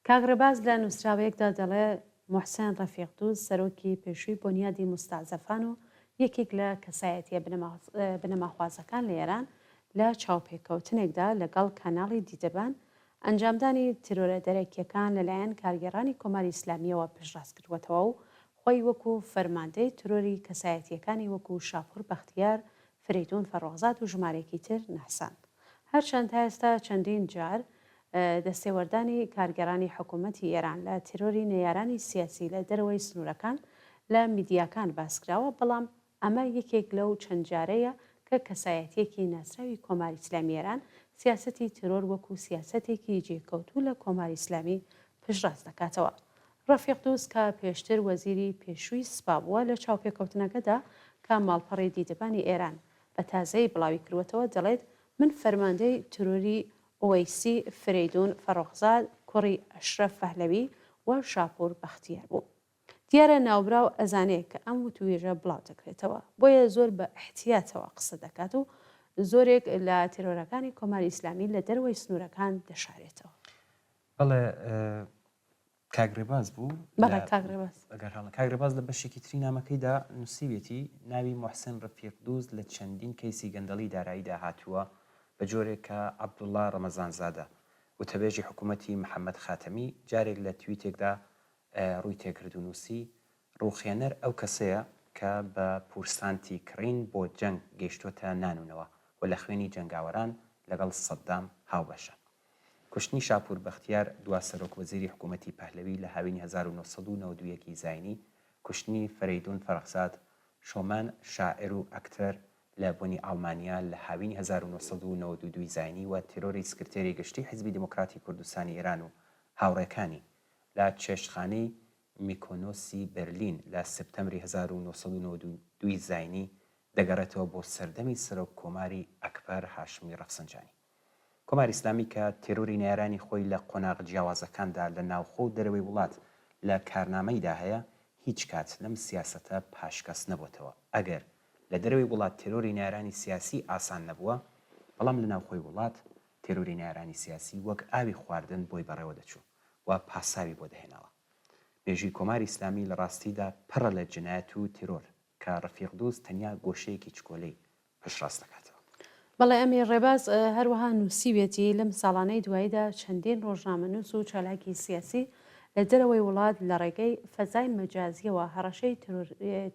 کاغرباز لە نووسراوەیەکدا دەڵێ محسن ڕەفیقدووز سەرۆکی پێشووی بۆنیادی مستعزەفان و یەکێک لە کەسایەتیە بنەماخوازەکان لە ئێران لە چاوپێکەوتنێکدا لەگەڵ کاناڵی دیدەبان ئەنجامدانی ترۆرە دەرەکیەکان لەلایەن کارگەڕانی کۆماری ئیسلامیەوە پشتڕاست کردوەتەوە و خۆی وەکو فەرماندەی ترۆری کەسایەتیەکانی وەکو شاپور بەختیار فریدون فەرۆغزاد و ژمارەیەکی تر ناساند. هەرچەند تا ئێستا چەندین جار دەستێوەردانی کارگەڕانی حکوومەتی ئێران لە ترۆری نەیارانی سیاسی لە دەرەوەی سنوورەکان لە میدیاکان باسکراوە، بەڵام ئەمە یەکێک لەو چەند جارەیە کە کەسایەتیەکی ناسراوی کۆماری ئیسلامی ئێران سیاسەتی ترۆر وەکو سیاسەتێکی جێکەوتوو لە کۆماری ئیسلامی پشتڕاست دەکاتەوە. ڕەفیقدووز کە پێشتر وەزیری پێشووی سوپا بووە لە چاوپێکەوتنەکەدا کە ماڵپەڕی دیدەبانی ئێران بە تازەی بڵاوی کردوەتەوە دەڵێت من فەرماندەی ترۆری ئۆیسی فریدون فەرۆغزاد کوڕی ئەشرەف پەهلەوی و شاپور بەختیار بوو. دیارە ناوبراو ئەزانەیە کە ئەم وتوێژە بڵاو دەکرێتەوە، بۆیە زۆر بە احتیاتەوە قسە دەکات و زۆرێک لە تیرۆرەکانی کۆماری ئیسلامی لە دەروەی سنوورەکان دەشارێتەوە. بەڵێ کاگرێباز بوو کاگرێباز لە بەشێکی تری نامەکەیدا نووسیوێتی ناوی محسن ڕەفیقدووز لە چەندین کەیسی گەندەڵی داراییدا هاتووە بە جۆرێک کە عەبدوڵڵا ڕەمەزانزادە وتەبێژی حکوومەتی محەممەد خاتەمی جارێک لە تویتێکدا ڕووی تێکرد و نووسی ڕوخێنەر ئەو کەسەیە کە بە پورسانتی کڕین بۆ جەنگ گەیشتۆتە نانونەوە و لە خوێنی جەنگاوەران لەگەڵ سەددام هاوبەشە. کوشتنی شاپور بەختیار دوا سەرۆک وەزیری حکوومەتی پەهلەوی لە هاوینی 1992 زاینی، کوشتنی فەریدون فەرەغزاد شۆمان شاعر و ئەکتەر لە بوونی ئەڵمانیا لە هاوینی 1992 زاینی و تیرۆری سکرتێری گشتی حیزبی دموکراتی کوردستانی ئێران و هاوڕێکانی لە چێشتخانەی میکۆنۆسی بەرلین لە سپتەمبری 1992 زاینی دەگەڕێتەوە بۆ سەردەمی سەرۆک کۆماری ئەکبەر هاشمی ڕەفسەنجانی. کۆماری ئیسلامی کە تێرۆری نێرانی خۆی لە قۆناغ جیاوازەکاندا لە ناوخۆ و دەرەوەی وڵات لە کارنامەیدا هەیە، هیچ کات لەم سیاسەتە پاشکەس نەبووتەوە. ئەگەر لە دەرەوەی وڵات تێرۆری نێرانی سیاسی ئاسان نەبووە، بەڵام لە ناوخۆی وڵات تێرۆری نێرانی سیاسی وەک ئاوی خواردن بۆی بەڕێوە دەچوو و پاساوی بۆ دەهێنەوە. بێژی کۆماری ئیسلامی لە ڕاستیدا پڕە لە جنایەت و تیرۆر کە ڕەفیقدووز تەنیا گۆشەیەکی چکۆلەی پشتڕاست دەکاتەوە. بەڵێ ئەمی ڕێباز هەروەها نووسیوێتی لەم ساڵانەی دواییدا چەندین ڕۆژنامەنووس و چالاکی سیاسی لە دەرەوەی وڵات لە ڕێگەی فەزای مەجازیەوە هەڕەشەی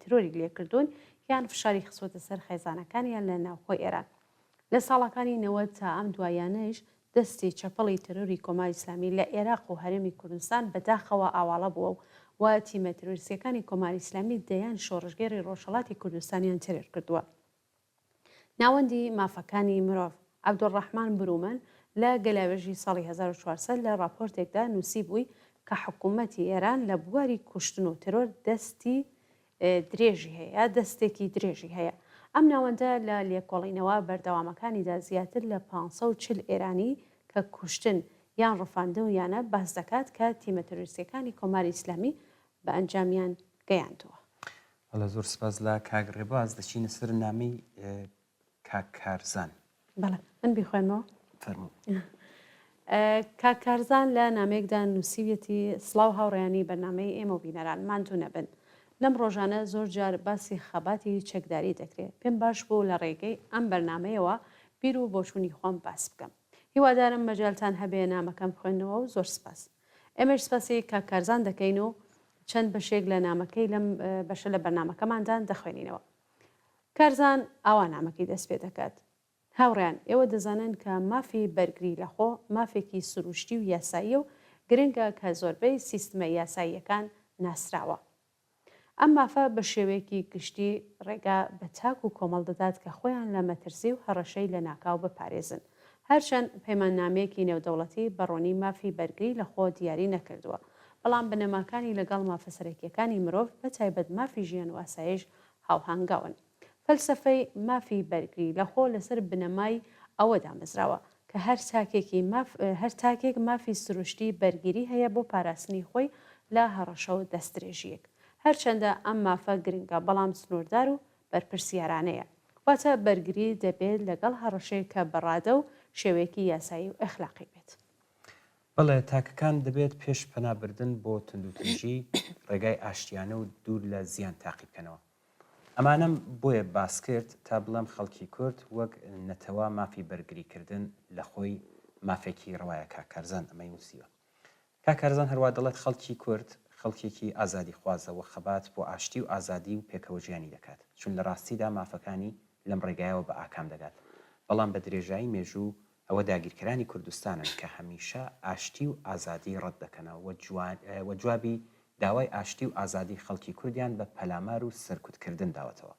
ترۆری لێکردوون یان فشاری خسوەتە سەر خێزانەکانیان لە ناوخۆی ئێران. لە ساڵەکانی 90 تا ئەم دوایانەش دەستی چەپەڵی ترۆری کۆماری ئیسلامی لە عێراق و هەرێمی کوردستان بەداخەوە ئاواڵە بووە و تیمە ترۆریستیەکانی کۆماری ئیسلامی دەیان شۆڕژگەری ڕۆژهەڵاتی کوردستانیان ترێر کردووە. ناوەندی مافەکانی مرۆڤ عەبدوڕەحمان برومەن لە گەلاوێژی ساڵی 1400 لە راپۆرتێکدا نووسی بووی کە حکوومەتی ئێران لە بواری کوشتن و ترۆر دەستی درێژی هەیە، دەستێکی درێژی هەیە. ئەم ناوەندە لە لێکۆڵینەوە بەردەوامەکانیدا زیاتر لە 540 ئێرانی کە کوشتن یان ڕفاندن و یانە باس دەکات کە تیمە ترۆریستیەکانی کۆماری ئیسلامی بە ئەنجامیان گەیاندووە. هەڵە زۆر سپاس لە کاگڕێباز دەچینە سەر نامەی کاکارزان. بەڵێ من بیخوێنمەوە فەرموو. کاکارزان لە نامەیەکدا نووسیوێتی سڵاو هاوڕێیانی بەرنامەی ئێمە و بینەران ماندوو نەبن. لەم ڕۆژانە زۆر جار باسی خەباتی چەکداری دەکرێت. پێم باش بوو لە ڕێگەی ئەم بەرنمەیەوە بیر و بۆچوونی خۆم باس بکەم. هیوادارم مەجالتان هەبێ نامەکەم بخوێنەوە و زۆر سپاس. ئێمەش سپاسی کاکارزان دەکەین و چەند بەشێک لە نامەکەی لەم بەشە لە بەرنمەکەماندان دەخوێنینەوە. کارزان ئاوا نامەکەی دەست پێ دەکات. هاوڕیان ئێوە دەزانن کە مافی بەرگری لەخۆ مافێکی سروشتی و یاسایی و گرنگە کە زۆربەی سیستمە یاساییەکان ناسراوە. ئەم مافە بە شێوەیەکی گشتی ڕێگا بە تاک و کۆمەڵ دەدات کە خۆیان لە مەترسی و هەڕەشەی لە ناکاو بپارێزن. هەرچەند پەیماننامەیەکی نێودەوڵەتی بەڕۆنی مافی بەرگری لە خۆ دیاری نەکردووە، بەڵام بنەماکانی لەگەڵ مافە سەرەکیەکانی مرۆڤ بە تایبەت مافی ژیان و ئاسایش هاوهانگاون. فەلسەفەی مافی بەرگری لە خۆ لەسەر بنەمای ئەوەدا مەزراوە کە هەر تاکێک مافی سروشتی بەرگری هەیە بۆ پاراستنی خۆی لە هەڕەشە و دەستدرێژیەک. هەرچەندە ئەم مافە گرنگە بەڵام سنووردار و بەرپرسیارانەیە. واتە بەرگری دەبێت لەگەڵ هەڕەشەیە کە بەڕادە و شێوەیەکی یاسایی و ئەخلاقی بێت. بەڵێ تاکەکان دەبێت پێش پەنابردن بۆ تونندوتنجی ڕێگای ئاشتیانە و دوور لە زیان تاقی بکەنەوە. ئەمانم بۆیە باس کرد تا بڵێم خەڵکی کورد وەک نەتەوە مافی بەرگریکردن لە خۆی مافێکی ڕەوایە کاکارزان ئەمەی نووسیوە. کاکارزان هەروە دەڵێت خەڵکی کورد خەڵکێکی ئازادی خوازەوە خەبات بۆ ئاشتی و ئازادی و پێکەوە ژیانی دەکات، چون لە ڕاستیدا مافەکانی لەم ڕێگایەوە بە ئاکام دەگات. بەڵام بە درێژایی مێژوو ئەوە داگیرکەرانی کوردستانن کە هەمیشە ئاشتی و ئازادی ڕەت دەکەنەوە وە جوابی داوای ئاشتی و ئازادی خەڵکی کوردیان بە پەلامار و سەرکوتکردن داوەتەوە.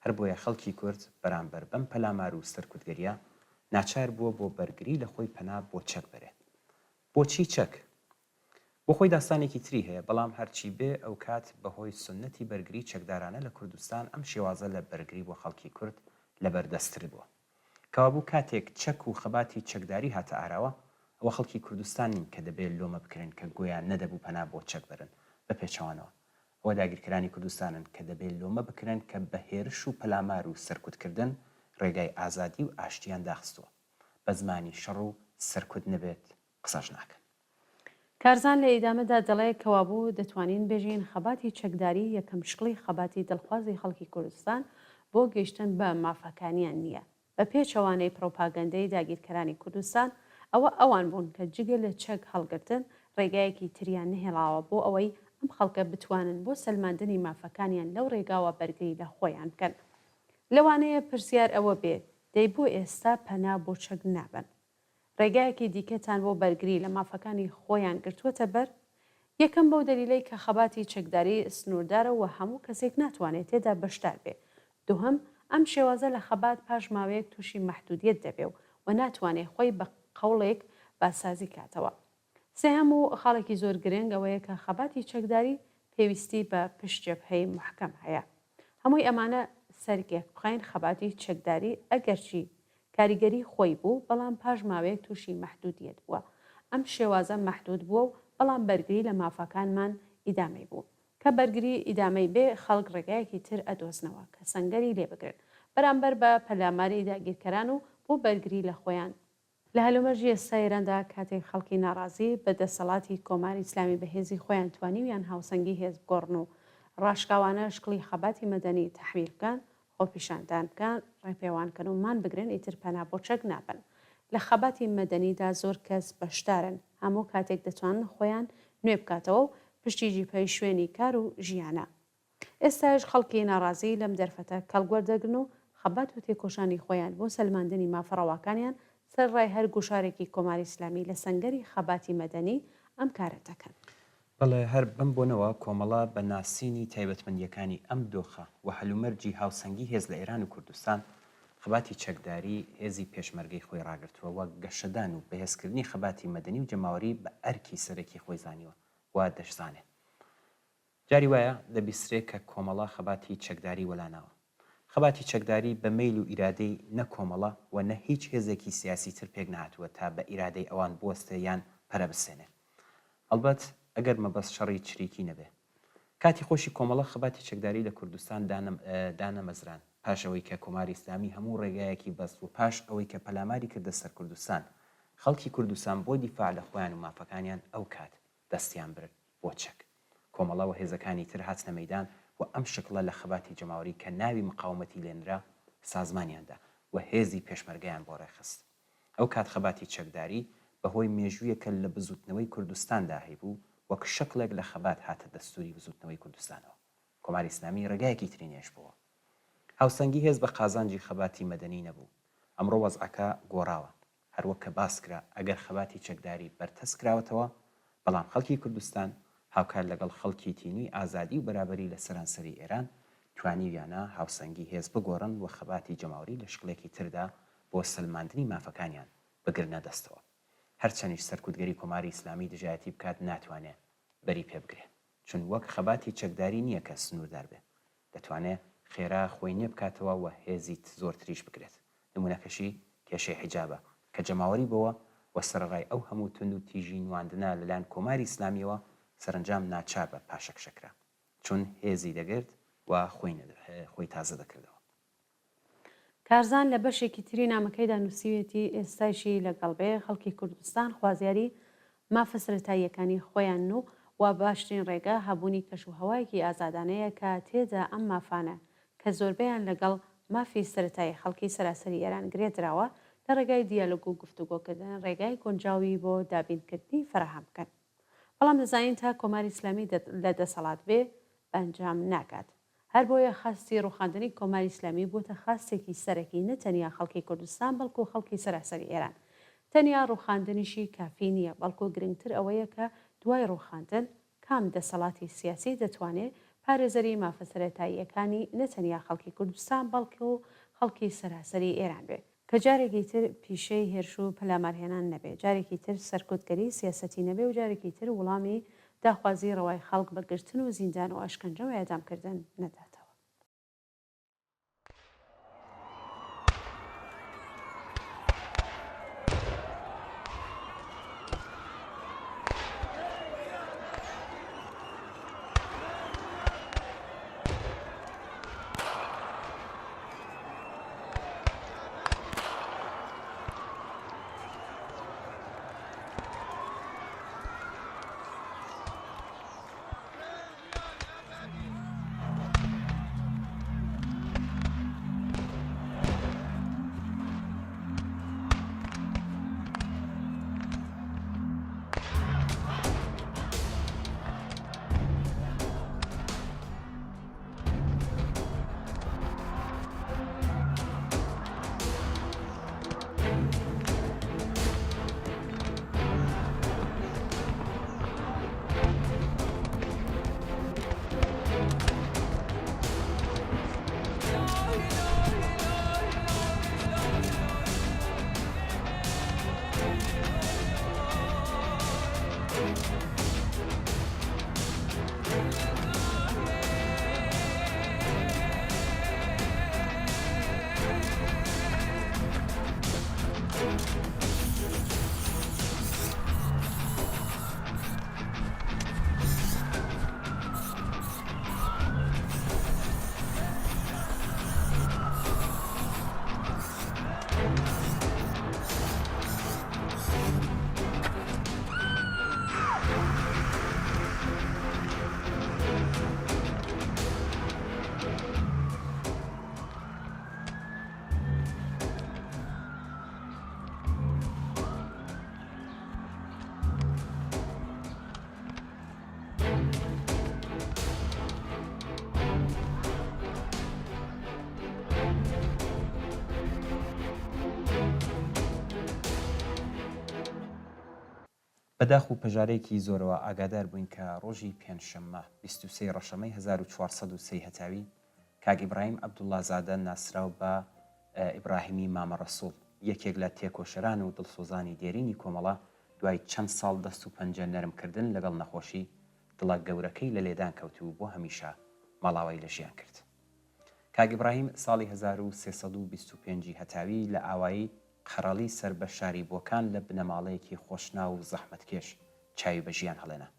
هەر بۆیە خەڵکی کورد بەرامبەر بەم پەلامار و سەرکوتگەریە ناچار بووە بۆ بەرگری لە خۆی پەنا بۆ چەک بەرێت. بۆچی چەک؟ بۆ خۆی داستانێکی تری هەیە، بەڵام هەرچی بێ ئەو کات بەهۆی سنەتی بەرگری چەکدارانە لە کوردستان ئەم شێوازە لە بەرگری بۆ خەڵکی کورد لە بەردەستتر بووە. کەوابوو کاتێک چەک و خەباتی چەکداری هاتە ئاراوە، ئەوە خەڵکی کوردستانین کە دەبێت لۆمە بکرێن کە گویان نەدەبوو پەنا بۆ چەک بەرن بە پێچەوانەوە. ئەوە داگیرکەرانی کوردستانن کە دەبێت لۆمە بکرێن کە بە هێرش و پەلامار و سەرکوتکردن ڕێگای ئازادی و ئاشتیان داخستووە. بە زمانی شەڕ و سەرکوت نەبێت قسەش ناکەن. کارزان لە ئیدامەدا دەڵێ کەوابوو دەتوانین بێژین خەباتی چەکداری یەکەم شقلی خەباتی دڵخوازی خەڵکی کوردستان بۆ گەیشتن بە مافەکانیان نییە. بە پێچەوانەی پرۆپاگەندەی داگیرکەرانی کوردستان ئەوە ئەوان بوون کە جگە لە چەک هەڵگرتن ڕێگایەکی تریان نهێڵاوە بۆ ئەوەی ئەم خەڵکە بتوانن بۆ سەلماندنی مافەکانیان لەو ڕێگاوە بەرگری لە خۆیان بکەن. لەوانەیە پرسیار ئەوە بێت دەی بۆ ئێستا پەنا بۆ چەک نابن. ڕێگایەکی دیکەتان بۆ بەرگری لە مافەکانی خۆیان گرتووەتە بەر؟ یەکەم بەو دەلیلەی کە خەباتی چەکداری سنووردارە و هەموو کەسێک ناتوانێت تێدا بەشدار بێ. دووهەم ئەم شێوازە لە خەبات پاش ماوەیەک تووشی مەحدودیت دەبێ و ناتوانێت خۆی بە قەوڵێک باسازی کاتەوە. سێهەم و خاڵێکی زۆر گرنگ ئەوەیە کە خەباتی چەکداری پێویستی بە پشتجەبهەی محکەم هەیە. هەمووی ئەمانە سەرگێک بخەین خەباتی چەکداری ئەگەرچی کاریگەری خۆی بوو بەڵام پاش ماوەیەک تووشی مەحدودیت بووە. ئەم شێوازە مەحدود بووە و بەڵام بەرگری لە مافەکانمان ئیدامەی بوو. کە بەرگری ئیدامەی بێ خەڵک ڕێگایەکی تر ئەدۆزنەوە کە سەنگەری لێ بگرن بەرامبەر بە پەلاماری داگیرکەران و بۆ بەرگری لە خۆیان. لە هەلومەرجی ئێستا ئێراندا کاتێک خەڵکی ناڕازی بە دەسەڵاتی کۆماری ئیسلامی بەهێزی خۆیان توانیویان هاوسەنگی هێز بگۆڕن و ڕاشکاوانە شکڵی خەباتی مەدەنی تەحویل بکەن، خۆپیشاندان بکەن، ڕێپێوانکەن و مان بگرن ئیتر پەنا بۆ چەک نابن. لە خەباتی مەدەنیدا زۆر کەس بەشدارن، هەموو کاتێک دەتوانن خۆیان نوێ بکاتەوە و پشتیجی پەی شوێنی کار و ژیانە. ئێستاش خەڵکی ناڕازی لەم دەرفەتە کەڵگوەردەگرن و خەبات و تێکۆشانی خۆیان بۆ سەلماندنی مافەڕەواکانیان سەر ڕای هەر گوشارێکی کۆماری ئیسلامی لە سەنگەری خەباتی مەدەنی ئەم کارە دەکەن. بەڵێ هەر بم بۆنەوە کۆمەڵە بە ناسینی تایبەتمەندیەکانی ئەم دۆخە و هەلومەرجی هاوسەنگی هێز لە ئێران و کوردستان خەباتی چەکداری هێزی پێشمەرگەی خۆی ڕاگرتووە وە گەشەدان و بەهێزکردنی خەباتی مەدەنی و جەماوەری بە ئەرکی سەرەکی خۆی زانیوە وا دەشزانێت. جاری وایە دەبیسترێت کە کۆمەڵە خەباتی چەکداری وەلاناوە. خەباتی چەکداری بە میل و ئیرادەی نە کۆمەڵە و نە هیچ هێزێکی سیاسی تر پێک نهاتووە تا بە ئیرادەی ئەوان بوەستە یان پەرە بسێنێت. ئەلبەت ئەگەر مەبەست شەڕی چریکی نەبێ. کاتی خۆشی کۆمەڵە خەباتی چەکداری لە کوردستان دانەمەزران پاشەوەی کە کۆماری ئیسلامی هەموو ڕێگایەکی بەست و پاش ئەوەی کە پەلاماری کردە سەر کوردستان خەڵکی کوردستان بۆ دیفاع لە خۆیان و مافەکانیان ئەو کات دەستیان برد بۆ چەک. کۆمەڵە و هێزەکانی تر هاتنە مەیدان و ئەم شکڵە لە خەباتی جەماوەری کە ناوی مقاومەتی لێنرا سازمانیاندا و هێزی پێشمەرگەیان بۆ ڕێخست. ئەو کات خەباتی چەکداری بەهۆی مێژوویەکە لە بزوتنەوەی کوردستاندا هەیبوو وەک شکلێک لە خەبات هاتە دەستوری بزوتنەوەی کوردستانەوە. کۆماری ئیسلامی ڕێگایەکی ترینێش بووە. هاوسەنگی هێز بە قازانجی خەباتی مەدەنی نەبوو. ئەمڕۆ وەزعەکە گۆڕاوە. هەروەک کە باس کرا ئەگەر خەباتی چەکداری بەرتەس کراوەتەوە بەڵام خەڵکی کوردستان هاوکار لەگەڵ خەڵکی تینووی ئازادی و بەرابەری لە سەرانسەری ئێران توانیویانە هاوسەنگی هێز بگۆڕن و خەباتی جەماوەری لە شکلێکی تردا بۆ سەلماندنی مافەکانیان بگرنە دەستەوە. هەرچەندیش سەرکوتگەری کۆماری ئیسلامی دژایەتی بکات ناتوانێت بەری پێ بگرێت، چون وەک خەباتی چەکداری نییە کە سنووردار بێت. دەتوانێت خێرا خۆی نێ بکاتەوە و هێزیت زۆرتریش بگرێت. نمونەکەشی کێشەی حیجابە کە جەماوەری بەوە و سەرڕای ئەو هەموو تند و تیژی نواندنە لەلایەن کۆماری ئیسلامیەوە سەرنجام ناچار بە پاشەک شەکرا، چون هێزی دەگرت و خۆی تازە دەکردەوە. کارزان لە بەشێکی تری نامەکەیدا نووسیوێتی ئێستایشی لەگەڵ بێ خەڵکی کوردستان خوازیاری مافە سەرەتاییەکانی خۆیان و باشترین ڕێگە هەبوونی کەشوهەوایەکی ئازادانەیە کە تێدا ئەم مافانە کە زۆربیان لەگەڵ مافی سەرەتایی خەڵکی سەراسەری ئێران گرێدراوە لە ڕێگای دیالۆگ و گفتوگۆکردن ڕێگای گۆنجاوی بۆ دابینکردنی فراهەم بکەن. بەڵام دەزانین تا کۆماری ئیسلامی لە دەسەڵات بێ ئەنجام ناکات. هەر بۆیە خاستی ڕوخاندنی کۆماری ئیسلامی بووتە خاستێکی سەرەکی نەتەنیا خەڵکی کوردستان بەڵکو و خەڵکی سەراسەری ئێران. تەنیا ڕوخاندنیشی کافی نییە، بەڵکو گرنگتر ئەوەیە کە دوای ڕوخاندن کام دەسەڵاتی سیاسی دەتوانێت پارێزەری مافە سەرەتاییەکانی نەتەنیا خەڵکی کوردستان بەڵکو و خەڵکی سەراسەری ئێران بێت کە جارێکی تر پیشەی هێرش و پەلامارهێنان نەبێت، جارێکی تر سەرکوتگەری سیاسەتی نەبێ و جارێکی تر وەڵامی داخوازی ڕەوای خەڵک بەگرتن و زیندان و ئەشکەنجە و ئێدامکردن نەداتەوە. بەداخ و پەژارێکی زۆرەوە ئاگادار بووین کە ڕۆژی پێنجشەممە 23 ڕەشەمەی 1403 هەتاوی کاک ئیبراهیم عەبدوڵڵازادە ناسراو بە ئیبراهیمی مامە ڕەسوڵ، یەکێک لە تێکۆشەران و دڵسۆزانی دێرینی کۆمەڵە دوای چەند ساڵ دەست و پەنجە نەرمکردن لەگەڵ نەخۆشی دڵە گەورەکەی لە لێدان کەوتو بۆ هەمیشە مەڵاوای لە ژیان کرد. کاک ئیبراهیم ساڵی 1325 هەتاوی لە ئاوایی قەڕەڵی سەر بە شاری بۆکان لە بنەماڵەیەکی خۆشنا و زەحمەتکێش چاوی بە ژیان هەڵێنا.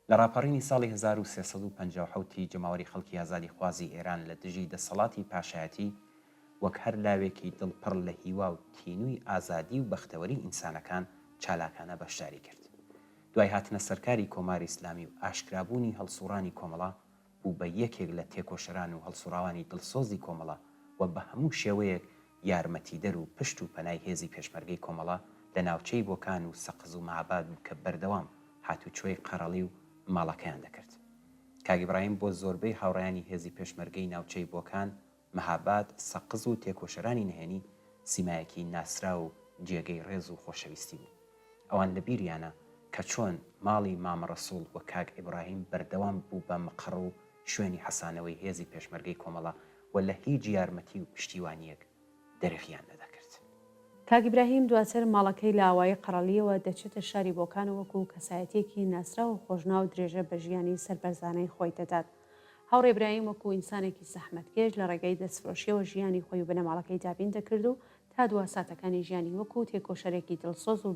لە ڕاپەڕینی ساڵی 1357 جەماوەری خەڵکی ئازادی خوازی ئێران لە دژی دەسەڵاتی پاشایەتی وەک هەر لاوێکی دڵپڕ لە هیوا و تینووی ئازادی و بەختەوەری ئینسانەکان چالاکانە بەشداری کرد. دوای هاتنە سەرکاری کۆماری ئیسلامی و ئاشکرابوونی هەڵسوڕانی کۆمەڵە بوو بە یەکێک لە تێکۆشەران و هەڵسوڕاوانی دڵسۆزی کۆمەڵە و بە هەموو شێوەیەک یارمەتیدەر و پشت و پەنای هێزی پێشمەرگەی کۆمەڵە لە ناوچەی بۆکان و سەقز و مەعاباد کە بەردەوام هاتوچۆی قەڕەڵی و ماڵەکەیان دەکرد. کاک ئیبراهیم بۆ زۆربەی هاوڕێیانی هێزی پێشمەرگەی ناوچەی بۆکان، مەهاباد، سەقز و تێکۆشەرانی نهێنی سیمایەکی ناسرا و جێگەی ڕێز و خۆشەویستی بوو. ئەوان لە بیریانە کە چۆن ماڵی مامە ڕەسوڵ و کاک ئیبراهیم بەردەوام بوو بە مقڕ و شوێنی حەسانەوەی هێزی پێشمەرگەی کۆمەڵە و لە هیچ یارمەتی و پشتیوانیەک دەرەخیان نەدەکرد. کاک ئیبراهیم دواتر ماڵەکەی لە ئاوایی قەڕەڵیەوە دەچێتە شاری بۆکان وەکو کەسایەتێکی ناسرا و خۆشنا و درێژە بە ژیانی سەربەرزانەی خۆی دەدات. هاوڕێ ئیبراهیم وەکو ئینسانێکی زەحمەتکێش لە ڕێگەی دەستفرۆشیەوە ژیانی خۆی و بنەماڵەکەی دابین دەکرد و تا دواساتەکانی ژیانی وەکو تێکۆشەرێکی دڵسۆز و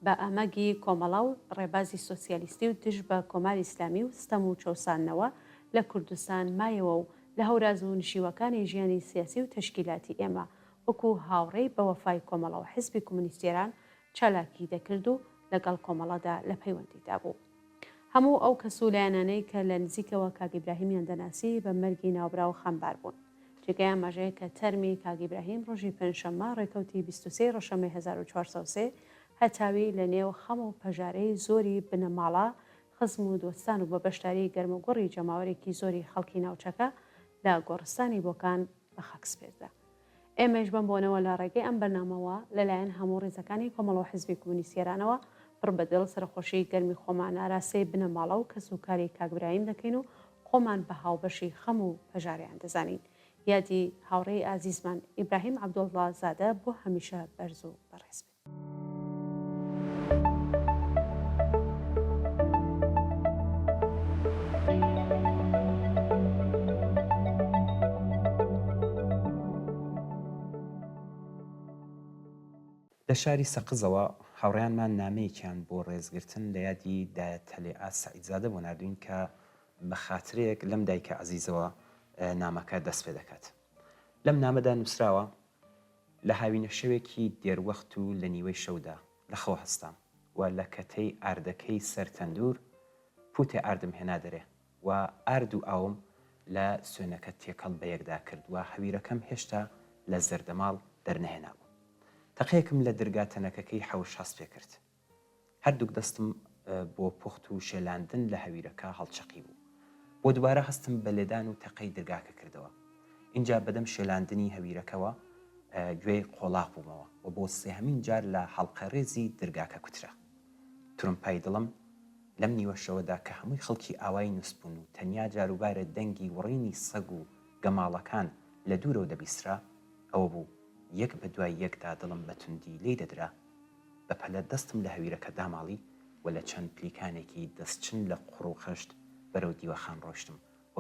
بە ئەمەگی کۆمەڵا و ڕێبازی سۆسیالیستی و دژ بە کۆماری ئیسلامی و ستەم و چەسانەوە لە کوردستان مایەوە و لە هەوراز و نشیوەکانی ژیانی سیاسی و تەشکیلاتی ئێمە وەکو هاوڕێی بە وەفای کۆمەڵەوە حیزبی کۆمونیستێران چالاکی دەکرد و لەگەڵ کۆمەڵەدا لە پەیوەندیدا بوو. هەموو ئەو کەسوولایەنانەی کە لە نزیکەوە کاک ئیبراهیمیان دەناسی بە مەرگی ناوبراو خەمبار بوون. جێگەیان ماژەیە کە تەرمی کاک ئیبراهیم ڕۆژی پێنجشەممە ڕێکەوتی 23 ڕۆژەمەی 1403 هەتاوی لە نێو خەم و پەژارەی زۆری بنەماڵە خزم و دۆستان و بە بەشداری گەرمەگوڕی جەماوەرێکی زۆری خەڵکی ناوچەکە لە گۆڕستانی بۆکان بە خەکسپێردا. ئێمەش بم بۆنەوە لە ڕێگەی ئەم بەرنامەوە لەلایەن هەموو ڕێزەکانی کۆمەڵە و حیزبی کۆمونیستیێرانەوە پڕ بەدڵ سەرخۆشی گەرمی خۆمان ئاراستەی بنەماڵە و کەسوکاری کاک ئیبراهیم دەکەین و خۆمان بە هاوبەشی خەم و پەژاریان دەزانین. یادی هاوڕێی ئازیزمان ئیبراهیم عەبدوڵڵا زادە بۆ هەمیشە بەرز و بەڕێز بێت. لە شاری سەقزەوە هاوڕێیانمان نامەیەکیان بۆ ڕێزگرتن لە یادی دایە تەلێعا سەعیدزادە بۆ نردوین کە بە خاترەیەک لەم دایکە عەزیزەوە نامەکە دەست پێ دەکات. لەم نامەدا نووسراوە لە هاوینە شەوێکی دێروەخت و لە نیوەی شەودا لەخەوە هەستام و لە کەتەی ئاردەکەی سەرتەندور پوتێ ئاردم هێنا دەرێ و ئارد و ئاوم لە سوێنەکە تێکەڵ بە یەکدا کرد و هەویرەکەم هێشتا لە زەردەماڵ دەرنەهێنا بوو. تەقەیەکم لە دەرگاتەنەکەکەی حەوش هەست پێ کرد. هەردووک دەستم بۆ پوخت و شێلاندن لە هەویرەکە هەڵچەقی بوو. بۆ دووارە هەستم بە لێدان و تەقەی دەرگاکە کردەوە. اینجا بەدەم شێلاندنی هەویرەکەەوە گوێی قۆڵاق بوومەوە و بۆ سێهەمین جار لە حەڵقە ڕێزی دەرگاکە کوترا. ترومپای دڵم لەم نیوەشەوەدا کە هەمووی خەڵکی ئاوای نووسبوون و تەنیا جاروبارە دەنگی وڕینی سەگ و گەماڵەکان لە دوورەوە دەبیسترا ئەوە بوو یەک بە دوای یەکدا دڵم بە توندی لێی دەدرا بە پەلە دەستم لە هەویرەکە داماڵی و لە چەند پلیکانێکی دەستچن لە قوڕ و خەشت بەرەو دیوەخان ڕۆشتم و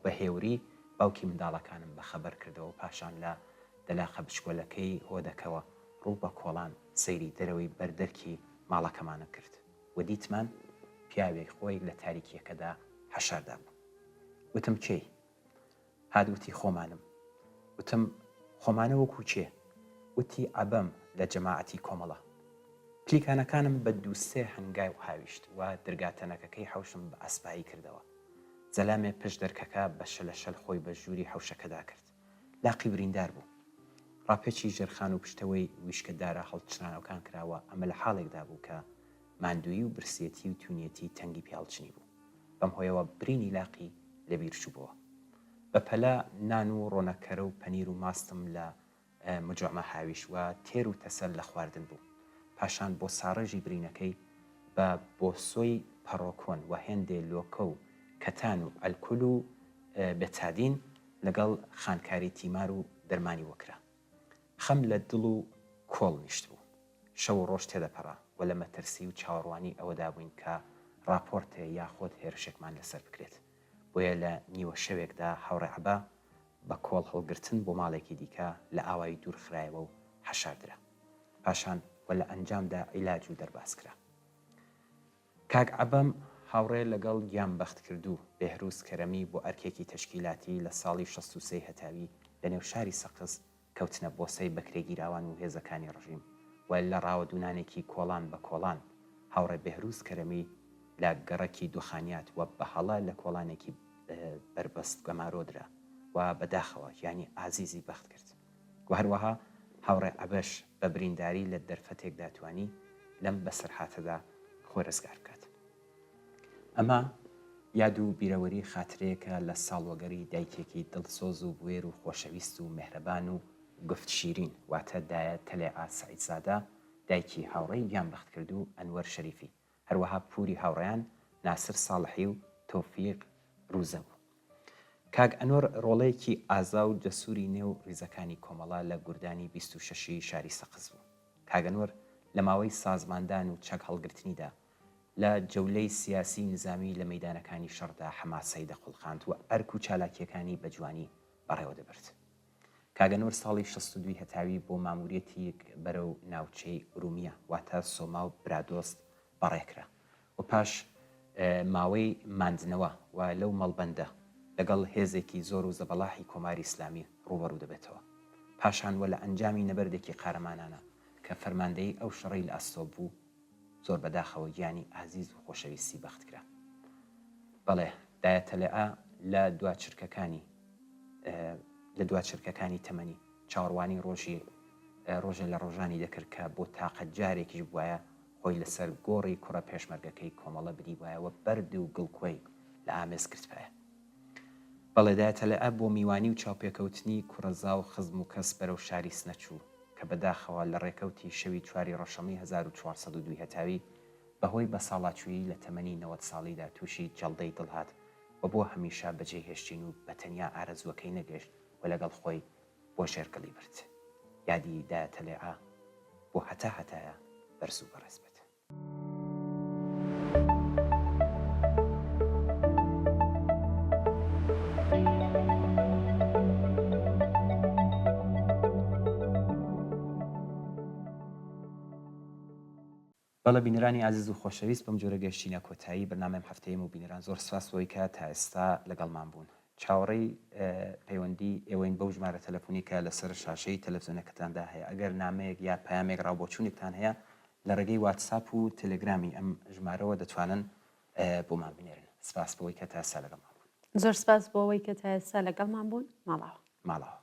بە هێوری باوکی منداڵەکانم بەخەبەر کردەوە پاشان لە دەلاقە بچکۆلەکەی هۆدەکەوە ڕوو بە کۆڵان سەیری دەرەوەی بەردەرکی ماڵەکەمانە کرد و دیتمان پیاوێک خۆی لە تاریکیەکەدا حەشاردا بوو. وتم کێی؟ هادوتی خۆمانم. وتم خۆمانە وەکو چێ؟ وتی عەبەم لە جەماعەتی کۆمەڵە. پلیکانەکانم بە دووسێ هەنگای و هاویشت و دەرگاتەنەکەکەی حەوشم بە ئەسپایی کردەوە. جەلامێ پشت دەرکەکە بە شەلەشەل خۆی بە ژووری حەوشەکەدا کرد. لاقی بریندار بوو. ڕاپێکی ژێرخان و پشتەوەی ویشکەدارە هەڵچرانەوەکان کراوە ئەمە لە حاڵێکدا بوو کە ماندووی و برسێتی و تونیەتی تەنگی پیاڵچنی بوو. بەم هۆیەوە برینی لاقی لەبیر چووبەوە. بە پەلا نان و ڕۆنەکەرە و پەنیر و ماستم لە مجۆمە هاویش و تێر و تەسەل لە خواردن بوو. پاشان بۆ ساڕێژی برینەکەی بە بۆسۆی پەڕۆکۆن و هێندێ لۆکە و کەتان و ئەلکول و بێتادین لەگەڵ خانکاری تیمار و دەرمانی وەکرا. خەم لە دڵ و کۆڵ نیشت بوو. شەو ڕۆژ تێدەپەڕا و لە مەترسی و چاوەڕوانی ئەوەدا بووین کە راپۆرتێ یاخۆت هێرشێکمان لەسەر بکرێت. بۆیە لە نیوە شەوێکدا هاوڕێ عەبا بە کۆڵ هەڵگرتن بۆ ماڵێکی دیکە لە ئاوایی دوور خرایەوە و حەشاردرا. پاشان و لە ئەنجامدا عیلاج و دەرباز کرا. کاک عەبەم هاوڕێ لەگەڵ گیان بەخت کردو بێهروز کەرەمی بۆ ئەرکێکی تەشکیلاتی لە ساڵی 63 هەتاوی لە نێو شاری سەقز کەوتنە بۆسەی بەکرێگیراوان و هێزەکانی ڕژیم و لە ڕاوەدونانێکی کۆڵان بە کۆڵان هاوڕێ بێهروز کەرەمی لە گەڕەکی دوخانیات و بەهەڵە لە کۆڵانێکی بربەست گەمارۆدرا و بەداخەوە ینی ئازیزی بەخت کرد و هەروەها هاوڕێ عەبەش بە برینداری لە دەرفەتێکدا توانی لەم بەسەرهاتەدا خۆی ڕزگار بکات. ئەمە یاد و بیرەوەری خاترەیەکە لە ساڵوەگەری دایکێکی دڵسۆز و بوێر و خۆشەویست و مێهرەبان و گفت شیرین واتە دایە تەلێعا سەعیدزادە دایکی هاوڕێی گیان بەخت کرد و ئەنوەر شەریفی هەروەها پووری هاوڕێیان ناسر ساڵحی و تۆفیق ڕووزە بوو. کاک ئەنوەر ڕۆڵەیەکی ئازا و جەسووری نێو ڕیزەکانی کۆمەڵا لە گوردانی 26 شاری سەقز بوو. کاک ئەنوەر لە ماوەی سازماندان و چەک هەڵگرتنیدا لە جەولەی سیاسی نظامی لە مەیدانەکانی شەڕدا حەماسەی دەقوڵقاند و ئەرک و چالاکیەکانی بەجوانی بەڕێوە دەبرد. کاک ئەنوەر ساڵی 62 هەتاوی بۆ ماموریەتی بەرەو ناوچەی ئورومیە واتە سۆما و برادۆست بەڕێکرا و پاش ماوەی ماندنەوە و لەو مەڵبەندە لەگەڵ هێزێکی زۆر و زەبەڵاحی کۆماری ئیسلامی ڕوبەڕوو دەبێتەوە. پاشان وە لە ئەنجامی نەبەردێکی قارەمانانە کە فەرماندەی ئەو شەڕەی لە ئەستۆ بوو زۆر بەداخەوە گیانی ئازیز و خۆشەویستی بەختکرا. بەڵێ دایەتە لێئە لە دوا چرکەکانی تەمەنی چاوەڕوانی ڕۆژە لە ڕۆژانی دەکرد کە بۆ تاقەت جارێکیش بواە خۆی لەسەر گۆڕی کوڕە پێشمەرگەکەی کۆمەڵە بری وایەوە بەرد و گڵکۆی لە ئامێز کردپایە. بەڵێدایەتە لە ئەب بۆ میوانی و چاوپێکەوتنی کوڕەزا و خزم و کەس بەرەو شاری سنەچوو کە بەداخەوە لە ڕێکەوتی شەوی 4 ڕەشەمەی 1402 هەتاوی بەهۆی بە ساڵاتچووی لە تەمەنی 90 ساڵیدا تووشی جەڵدەی دڵهات و بۆ هەمیشە بەجێ هێشتین و بەتەنیا ئارەزوەکەی نەگەشت و لەگەڵ خۆی بۆ ژێرگەڵی برد. یادی دایەتە لێئە بۆ هەتایە بەرز و بەڕێز بێت. بەڵە بینەرانی عزیز و خۆشەویست بەم جۆرە گەشتینە کۆتایی بەرنامەم هەفتەیەم و بینەران زۆر سپاس بۆی کە تا ئێستا لەگەڵمان بوون. چاوەڕێی پەیوەندی ئێوەین بەو ژمارە تەلەفۆنی کە لەسەر شاشەی تەلەڤیزیۆنەکەتاندا هەیە. ئەگەر نامەیەک یا پەیامێک ڕاوبۆچوونێکتان هەیە لە ڕێگەی واتساپ و تەلەگرامی ئەم ژمارەوە دەتوانن بۆمان بنێرن. سپاس بۆی کە تا ئێستا لەگەڵمان بوون. زۆر سپاس بۆ ئەوەی کە تا ئێستا لەگەڵمان بوون. ماڵاوە.